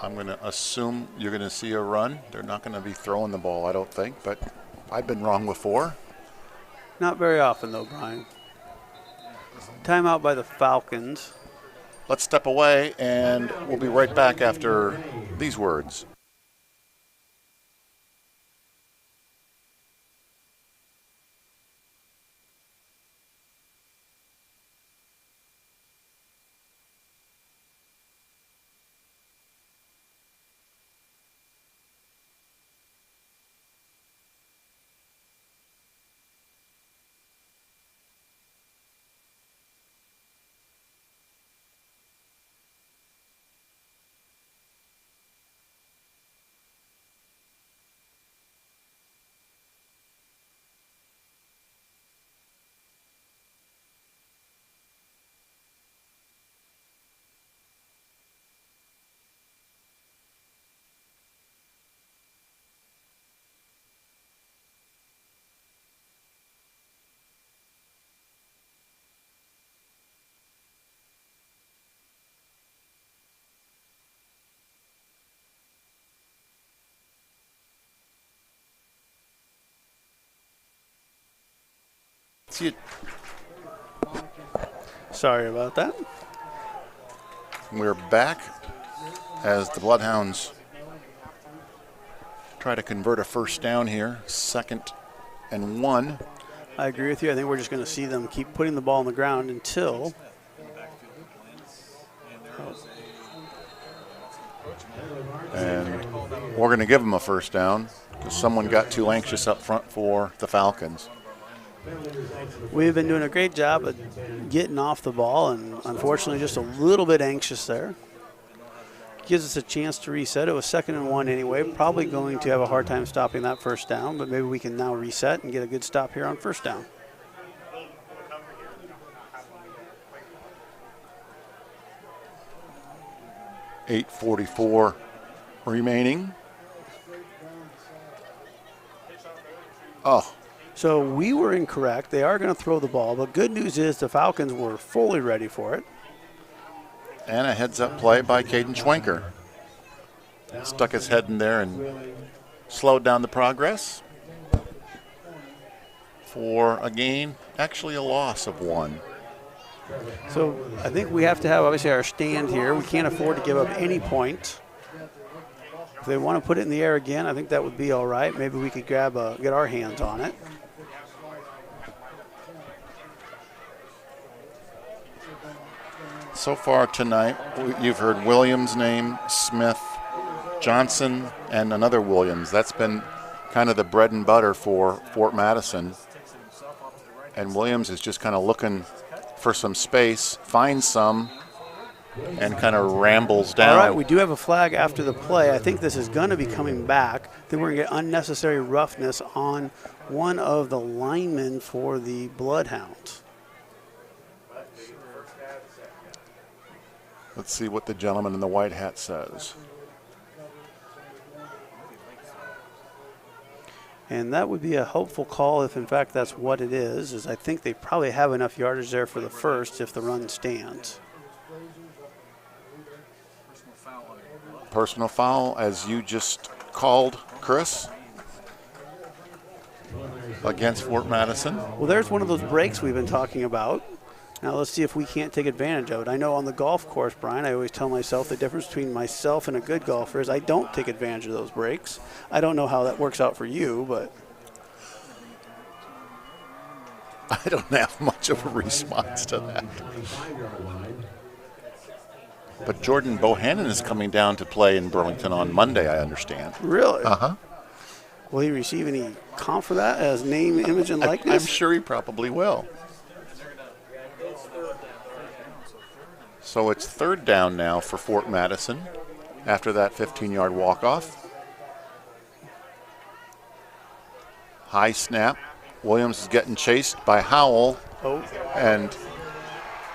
I'm going to assume you're going to see a run. They're not going to be throwing the ball, I don't think, but I've been wrong before. Not very often, though, Brian. Timeout by the Falcons. Let's step away, and we'll be right back after these words. See it. Sorry about that. We're back as the Bloodhounds try to convert a first down here. Second and 1. I agree with you. I think we're just going to see them keep putting the ball on the ground until. And we're going to give them a first down because someone got too anxious up front for the Falcons. We've been doing a great job of getting off the ball, and unfortunately just a little bit anxious there. Gives us a chance to reset. It was 2nd and 1 anyway. Probably going to have a hard time stopping that first down, but maybe we can now reset and get a good stop here on first down. .844 remaining. Oh, So we were incorrect. They are going to throw the ball, but good news is the Falcons were fully ready for it. And a heads-up play by Caden Schwenker. Stuck his head in there and slowed down the progress for a gain, actually a loss of 1. So I think we have to have, obviously, our stand here. We can't afford to give up any points. If they want to put it in the air again, I think that would be all right. Maybe we could get our hands on it. So far tonight, you've heard Williams' name, Smith, Johnson, and another Williams. That's been kind of the bread and butter for Fort Madison. And Williams is just kind of looking for some space, finds some, and kind of rambles down. All right, we do have a flag after the play. I think this is going to be coming back. I think we're going to get unnecessary roughness on one of the linemen for the Bloodhounds. Let's see what the gentleman in the white hat says. And that would be a hopeful call if, in fact, that's what it is I think they probably have enough yardage there for the first if the run stands. Personal foul, as you just called, Chris, against Fort Madison. Well, there's one of those breaks we've been talking about. Now let's see if we can't take advantage of it. I know on the golf course, Brian, I always tell myself the difference between myself and a good golfer is I don't take advantage of those breaks. I don't know how that works out for you, but I don't have much of a response to that. But Jordan Bohannon is coming down to play in Burlington on Monday, I understand. Really? Uh-huh. Will he receive any comp for that as name, image, and likeness? I'm sure he probably will. So it's 3rd down now for Fort Madison after that 15-yard walk-off. High snap. Williams is getting chased by Howell. And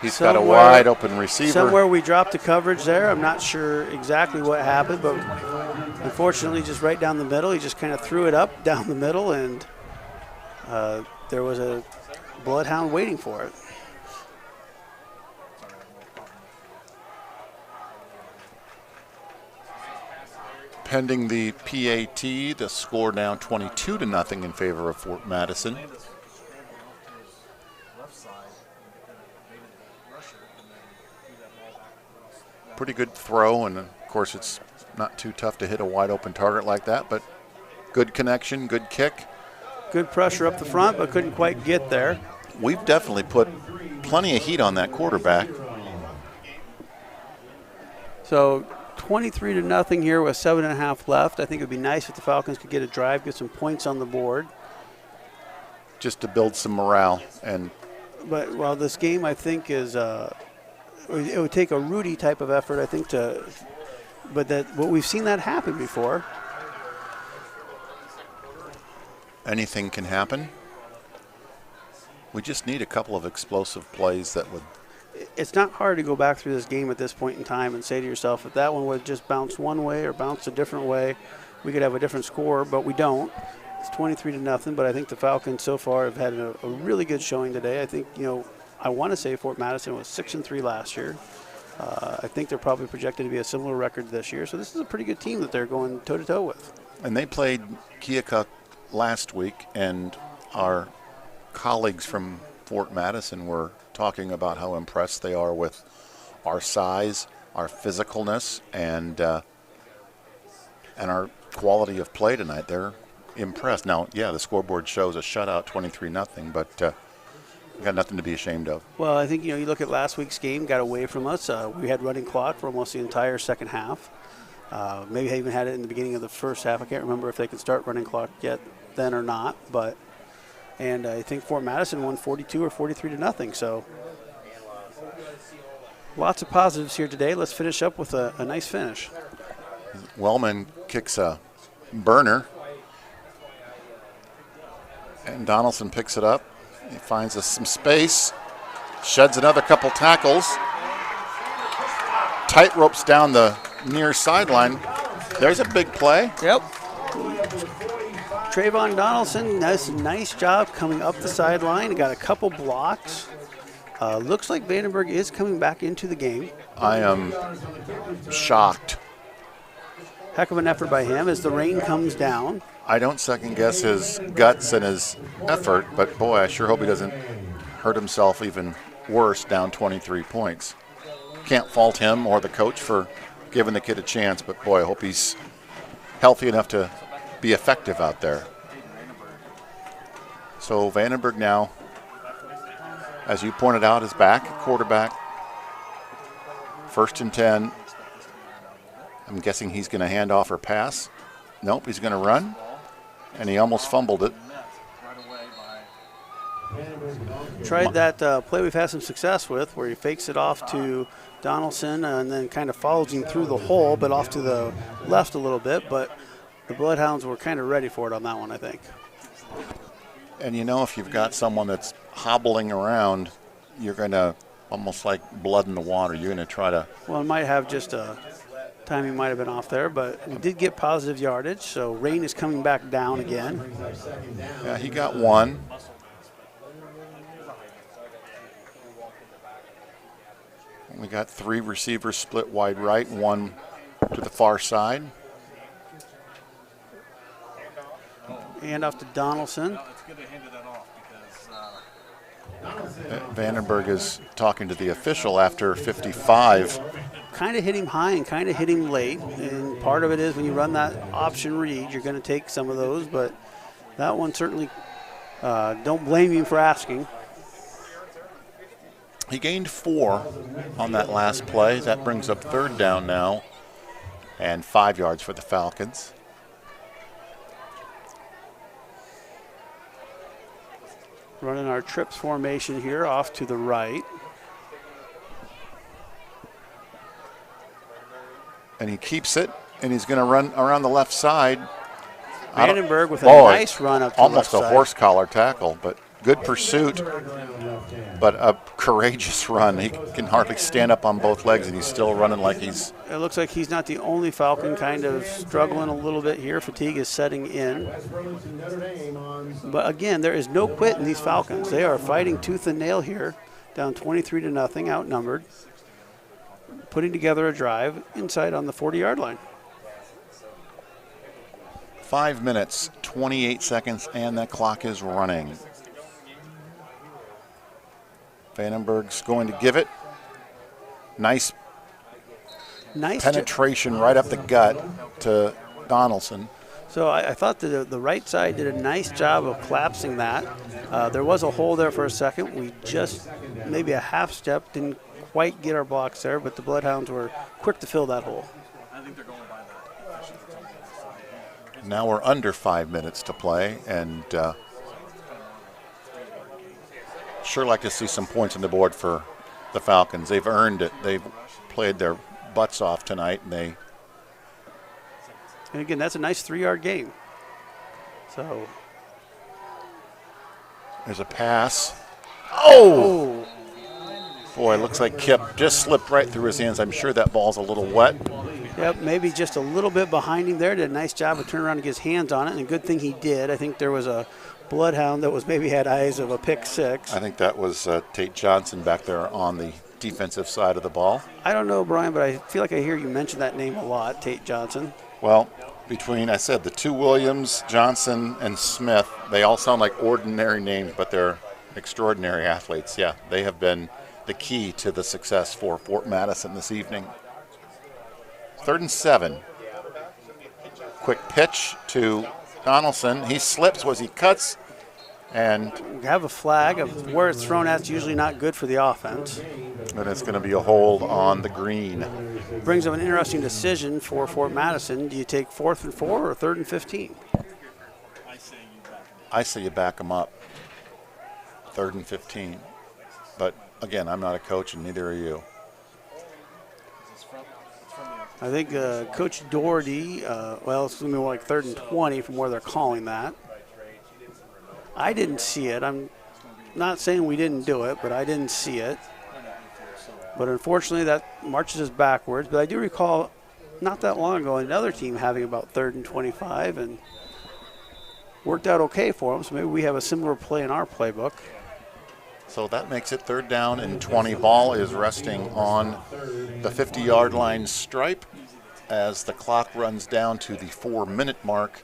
he's got a wide open receiver. Somewhere we dropped the coverage there. I'm not sure exactly what happened, but unfortunately just right down the middle. He just kind of threw it up down the middle, and there was a Bloodhound waiting for it. Pending the PAT, the score now 22-0 in favor of Fort Madison. Pretty good throw, and of course it's not too tough to hit a wide open target like that, but good connection, good kick. Good pressure up the front, but couldn't quite get there. We've definitely put plenty of heat on that quarterback. So 23-0 here with 7.5 left. I think it would be nice if the Falcons could get a drive, get some points on the board. Just to build some morale. But well, this game I think is it would take a Rudy type of effort, I think, but we've seen that happen before. Anything can happen. We just need a couple of explosive plays that would. It's not hard to go back through this game at this point in time and say to yourself, if that one would just bounce one way or bounce a different way, we could have a different score, but we don't. It's 23-0, but I think the Falcons so far have had a really good showing today. I think, I want to say Fort Madison was 6-3 last year. I think they're probably projected to be a similar record this year, so this is a pretty good team that they're going toe-to-toe with. And they played Keokuk last week, and our colleagues from Fort Madison were talking about how impressed they are with our size, our physicalness, and our quality of play tonight. They're impressed. Now, yeah, the scoreboard shows a shutout, 23-0, but we got nothing to be ashamed of. Well, I think, you look at last week's game, got away from us. We had running clock for almost the entire second half. Maybe I even had it in the beginning of the first half. I can't remember if they could start running clock yet then or not, and I think Fort Madison won 42 or 43-0. So lots of positives here today. Let's finish up with a nice finish. Wellman kicks a burner, and Donaldson picks it up. He finds us some space, sheds another couple tackles, tight ropes down the near sideline. There's a big play. Yep. Trayvon Donaldson does a nice job coming up the sideline. He got a couple blocks. Looks like Vandenberg is coming back into the game. I am shocked. Heck of an effort by him as the rain comes down. I don't second guess his guts and his effort, but boy, I sure hope he doesn't hurt himself even worse down 23 points. Can't fault him or the coach for giving the kid a chance, but boy, I hope he's healthy enough to be effective out there. So Vandenberg now, as you pointed out, is back, quarterback. 1st and 10. I'm guessing he's going to hand off or pass. Nope, he's going to run. And he almost fumbled it. Tried that play we've had some success with where he fakes it off to Donaldson and then kind of follows him through the hole, but off to the left a little bit. But the Bloodhounds were kind of ready for it on that one, I think. And you know, if you've got someone that's hobbling around, you're going to, almost like blood in the water, you're going to try to. Well, it might have just a timing might have been off there, but we did get positive yardage, so rain is coming back down again. Yeah, he got one. We got 3 receivers split wide right, 1 to the far side. And off to Donaldson. Vandenberg is talking to the official after 55. Kind of hit him high and kind of hit him late, and part of it is when you run that option read, you're going to take some of those, but that one certainly, don't blame him for asking. He gained 4 on that last play. That brings up 3rd down now and 5 yards for the Falcons. Running our trips formation here off to the right. And he keeps it, and he's going to run around the left side. Vandenberg with a nice run up to almost the left a side. horse collar tackle, but good pursuit, but a courageous run. He can hardly stand up on both legs, and he's still running like he's. It looks like he's not the only Falcon kind of struggling a little bit here. Fatigue is setting in. But again, there is no quit in these Falcons. They are fighting tooth and nail here, down 23-0, outnumbered, putting together a drive inside on the 40-yard line. 5 minutes, 28 seconds, and that clock is running. Vandenberg's going to give it. Nice penetration right up the gut to Donaldson. So I thought that the right side did a nice job of collapsing that. There was a hole there for a second. We just maybe a half step, didn't quite get our blocks there, but the Bloodhounds were quick to fill that hole. Now we're under 5 minutes to play, and sure like to see some points on the board for the Falcons. They've earned it. They've played their butts off tonight, and again, that's a nice 3-yard gain. So there's a pass. Oh! Boy, it looks like Kip just slipped right through his hands. I'm sure that ball's a little wet. Yep, maybe just a little bit behind him there. Did a nice job of turning around and get his hands on it, and a good thing he did. I think there was a Bloodhound that was maybe had eyes of a pick 6. I think that was Tate Johnson back there on the defensive side of the ball. I don't know, Brian, but I feel like I hear you mention that name a lot, Tate Johnson. Well, between, I said, the 2 Williams, Johnson, and Smith, they all sound like ordinary names, but they're extraordinary athletes. Yeah, they have been the key to the success for Fort Madison this evening. 3rd and 7. Quick pitch to Donaldson. He slips as he cuts, and we have a flag of where it's thrown at. It's usually not good for the offense. And it's going to be a hold on the green. Brings up an interesting decision for Fort Madison. Do you take 4th and 4 or 3rd and 15? I say you back them up. 3rd and 15. But again, I'm not a coach, and neither are you. I think Coach Doherty, well, it's going to be more like 3rd and 20 from where they're calling that. I didn't see it. I'm not saying we didn't do it, but I didn't see it. But unfortunately, that marches us backwards. But I do recall not that long ago another team having about 3rd and 25, and worked out okay for them, so maybe we have a similar play in our playbook. So that makes it 3rd down and 20. Ball is resting on the 50-yard line stripe as the clock runs down to the 4-minute mark.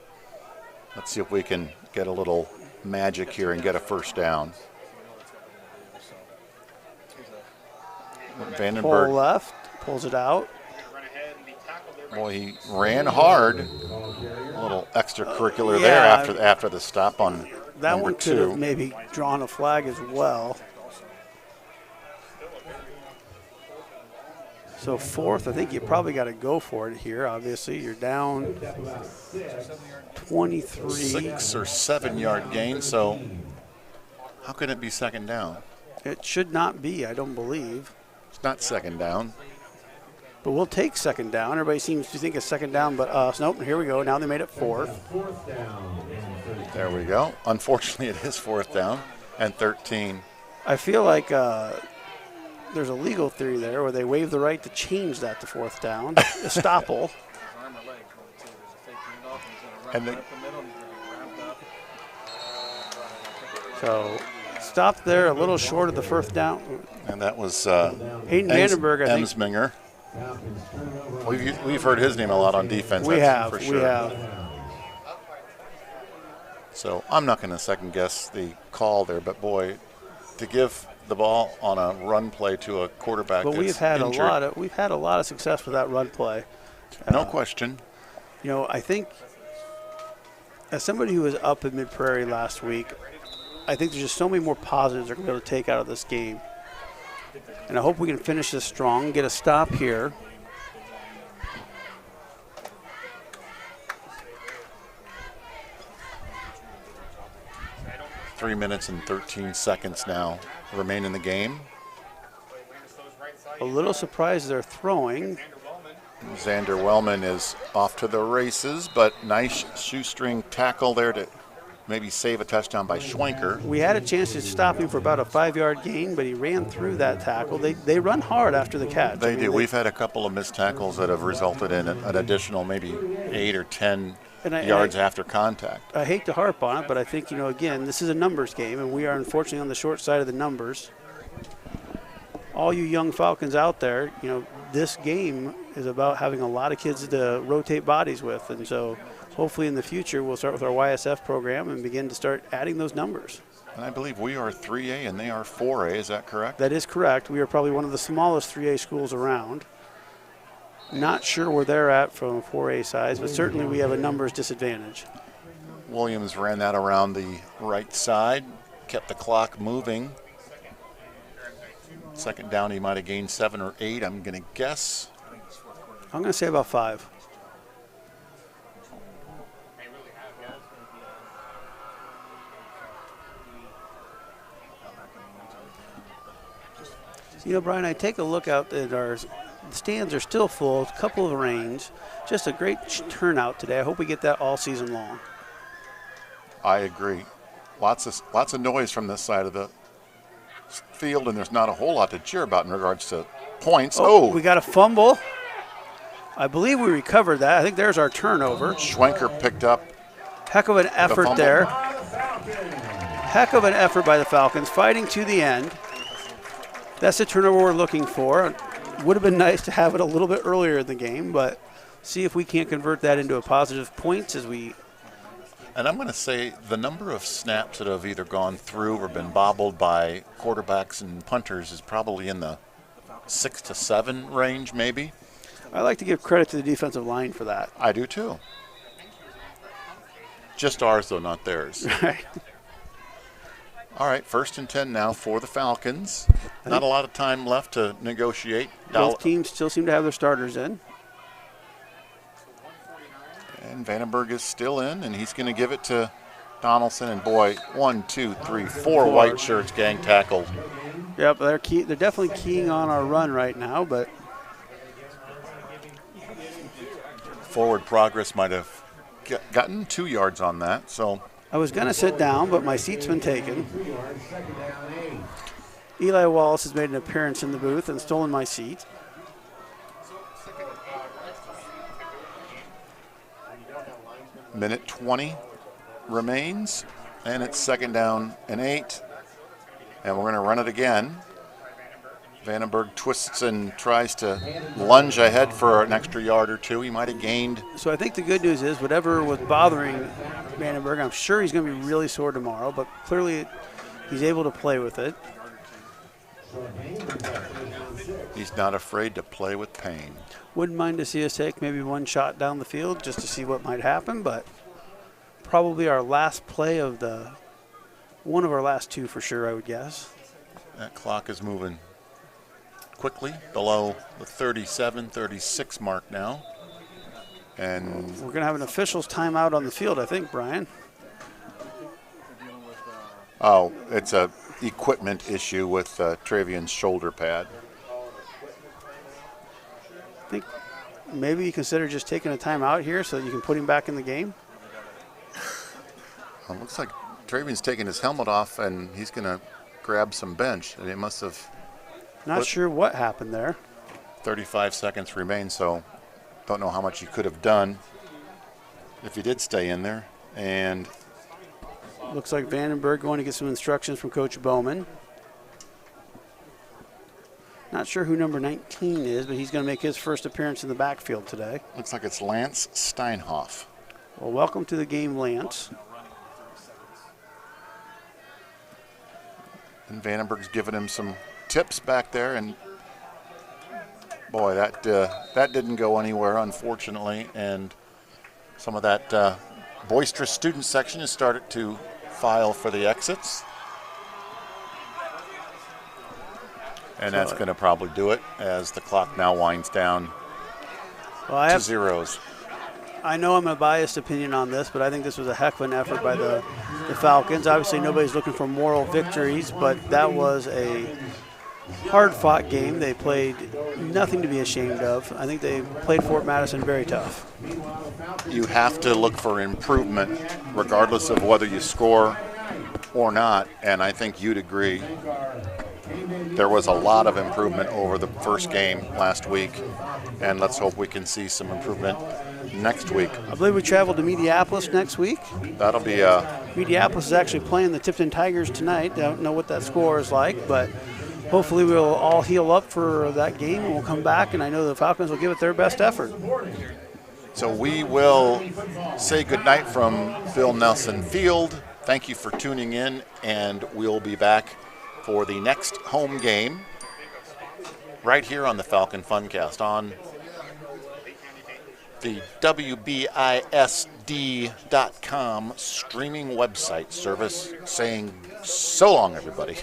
Let's see if we can get a little magic here and get a first down. Pull Vandenberg, left, pulls it out. boy, he ran hard. A little extracurricular there Yeah. after the stop on That number one could 2. have maybe drawn a flag as well. So 4th, I think you probably got to go for it here. Obviously, you're down 23. 6 or 7 yard gain, so how can it be 2nd down? It should not be, I don't believe. It's not 2nd down. But we'll take 2nd down. Everybody seems to think it's 2nd down but us. Nope, here we go. Now they made it 4th. There we go. Unfortunately, it is 4th down and 13. I feel like there's a legal theory there where they waive the right to change that to 4th down. Estoppel. And they, So stop there, a little short of the 1st down. and that was Hayden Vandenberg, I think. Emsminger. We've heard his name a lot on defense. We that's have, for sure. we have. So I'm not going to second guess the call there, but boy, to give the ball on a run play to a quarterback But that's we've had injured, we've had a lot of success with that run play. no question. You know, I think as somebody who was up in Mid-Prairie last week, I think there's just so many more positives they're going to be able to take out of this game. And I hope we can finish this strong, get a stop here. Three minutes and 13 seconds now remain in the game. A little surprised they're throwing. Xander Wellman is off to the races, but nice shoestring tackle there to maybe save a touchdown by Schwenker. We had a chance to stop him for about a 5-yard gain, but he ran through that tackle. They run hard after the catch. They do. We've had a couple of missed tackles that have resulted in an additional maybe 8 or 10 yards after contact. I hate to harp on it, but I think, you know, again, this is a numbers game, and we are unfortunately on the short side of the numbers. All you young Falcons out there, you know, this game is about having a lot of kids to rotate bodies with, and so hopefully in the future we'll start with our YSF program and begin to start adding those numbers. And I believe we are 3A and they are 4A. Is that correct? That is correct. We are probably one of the smallest 3A schools around. Not sure where they're at from 4A size, but certainly we have a numbers disadvantage. Williams ran that around the right side, kept the clock moving. Second down, he might have gained 7 or 8, I'm going to guess. I'm going to say about 5. You know, Brian, I take a look out at our stands are still full, a couple of rains, just a great turnout today. I hope we get that all season long. I agree. Lots of noise from this side of the field, and there's not a whole lot to cheer about in regards to points. We got a fumble. I believe we recovered that. I think there's our turnover. Schwenker picked up. Heck of an effort fumble. there. Heck of an effort by the Falcons, fighting to the end. That's the turnover we're looking for. Would have been nice to have it a little bit earlier in the game, but see if we can't convert that into a positive points as we. And I'm going to say the number of snaps that have either gone through or been bobbled by quarterbacks and punters is probably in the 6 to 7 range, maybe. I like to give credit to the defensive line for that. I do too. Just ours, though, not theirs. Right. All right, 1st and 10 now for the Falcons. Not a lot of time left to negotiate. Both teams still seem to have their starters in. And Vandenberg is still in, and he's going to give it to Donaldson. And boy, 1, 2, 3, 4 white shirts gang tackled. Yep, they're definitely keying on our run right now, but Forward progress might have gotten 2 yards on that. So I was going to sit down, but my seat's been taken. Eli Wallace has made an appearance in the booth and stolen my seat. minute 20 remains, and it's 2nd down and 8. And we're going to run it again. Vandenberg twists and tries to lunge ahead for an extra yard or two. He might have gained. So I think the good news is whatever was bothering Vandenberg, I'm sure he's going to be really sore tomorrow, but clearly he's able to play with it. He's not afraid to play with pain. Wouldn't mind to see us take maybe one shot down the field just to see what might happen, but probably our last play of one of our last 2 for sure, I would guess. That clock is moving quickly below the 37-36 mark now. And we're going to have an official's timeout on the field, I think, Brian. Oh, it's a equipment issue with Travian's shoulder pad. I think maybe you consider just taking a timeout here so that you can put him back in the game. Well, it looks like Travian's taking his helmet off and he's going to grab some bench. And it must have. Not sure what happened there. 35 seconds remain, so don't know how much he could have done if he did stay in there. And looks like Vandenberg going to get some instructions from Coach Bowman. Not sure who number 19 is, but he's going to make his first appearance in the backfield today. Looks like it's Lance Steinhoff. Well, welcome to the game, Lance. And Vandenberg's giving him some tips back there, and boy, that didn't go anywhere, unfortunately. And some of that boisterous student section has started to file for the exits. And that's going to probably do it as the clock now winds down to zeros. I know I'm a biased opinion on this, but I think this was a heck of an effort by the Falcons. Obviously, nobody's looking for moral victories, but that was a hard-fought game. They played nothing to be ashamed of. I think they played Fort Madison very tough. You have to look for improvement regardless of whether you score or not, and I think you'd agree. There was a lot of improvement over the first game last week, and let's hope we can see some improvement next week. I believe we travel to Mediapolis next week. That'll be Mediapolis is actually playing the Tipton Tigers tonight. I don't know what that score is like, but hopefully we'll all heal up for that game and we'll come back, and I know the Falcons will give it their best effort. So we will say goodnight from Phil Nelson Field. Thank you for tuning in, and we'll be back for the next home game right here on the Falcon Funcast on the WBISD.com streaming website service, saying so long, everybody.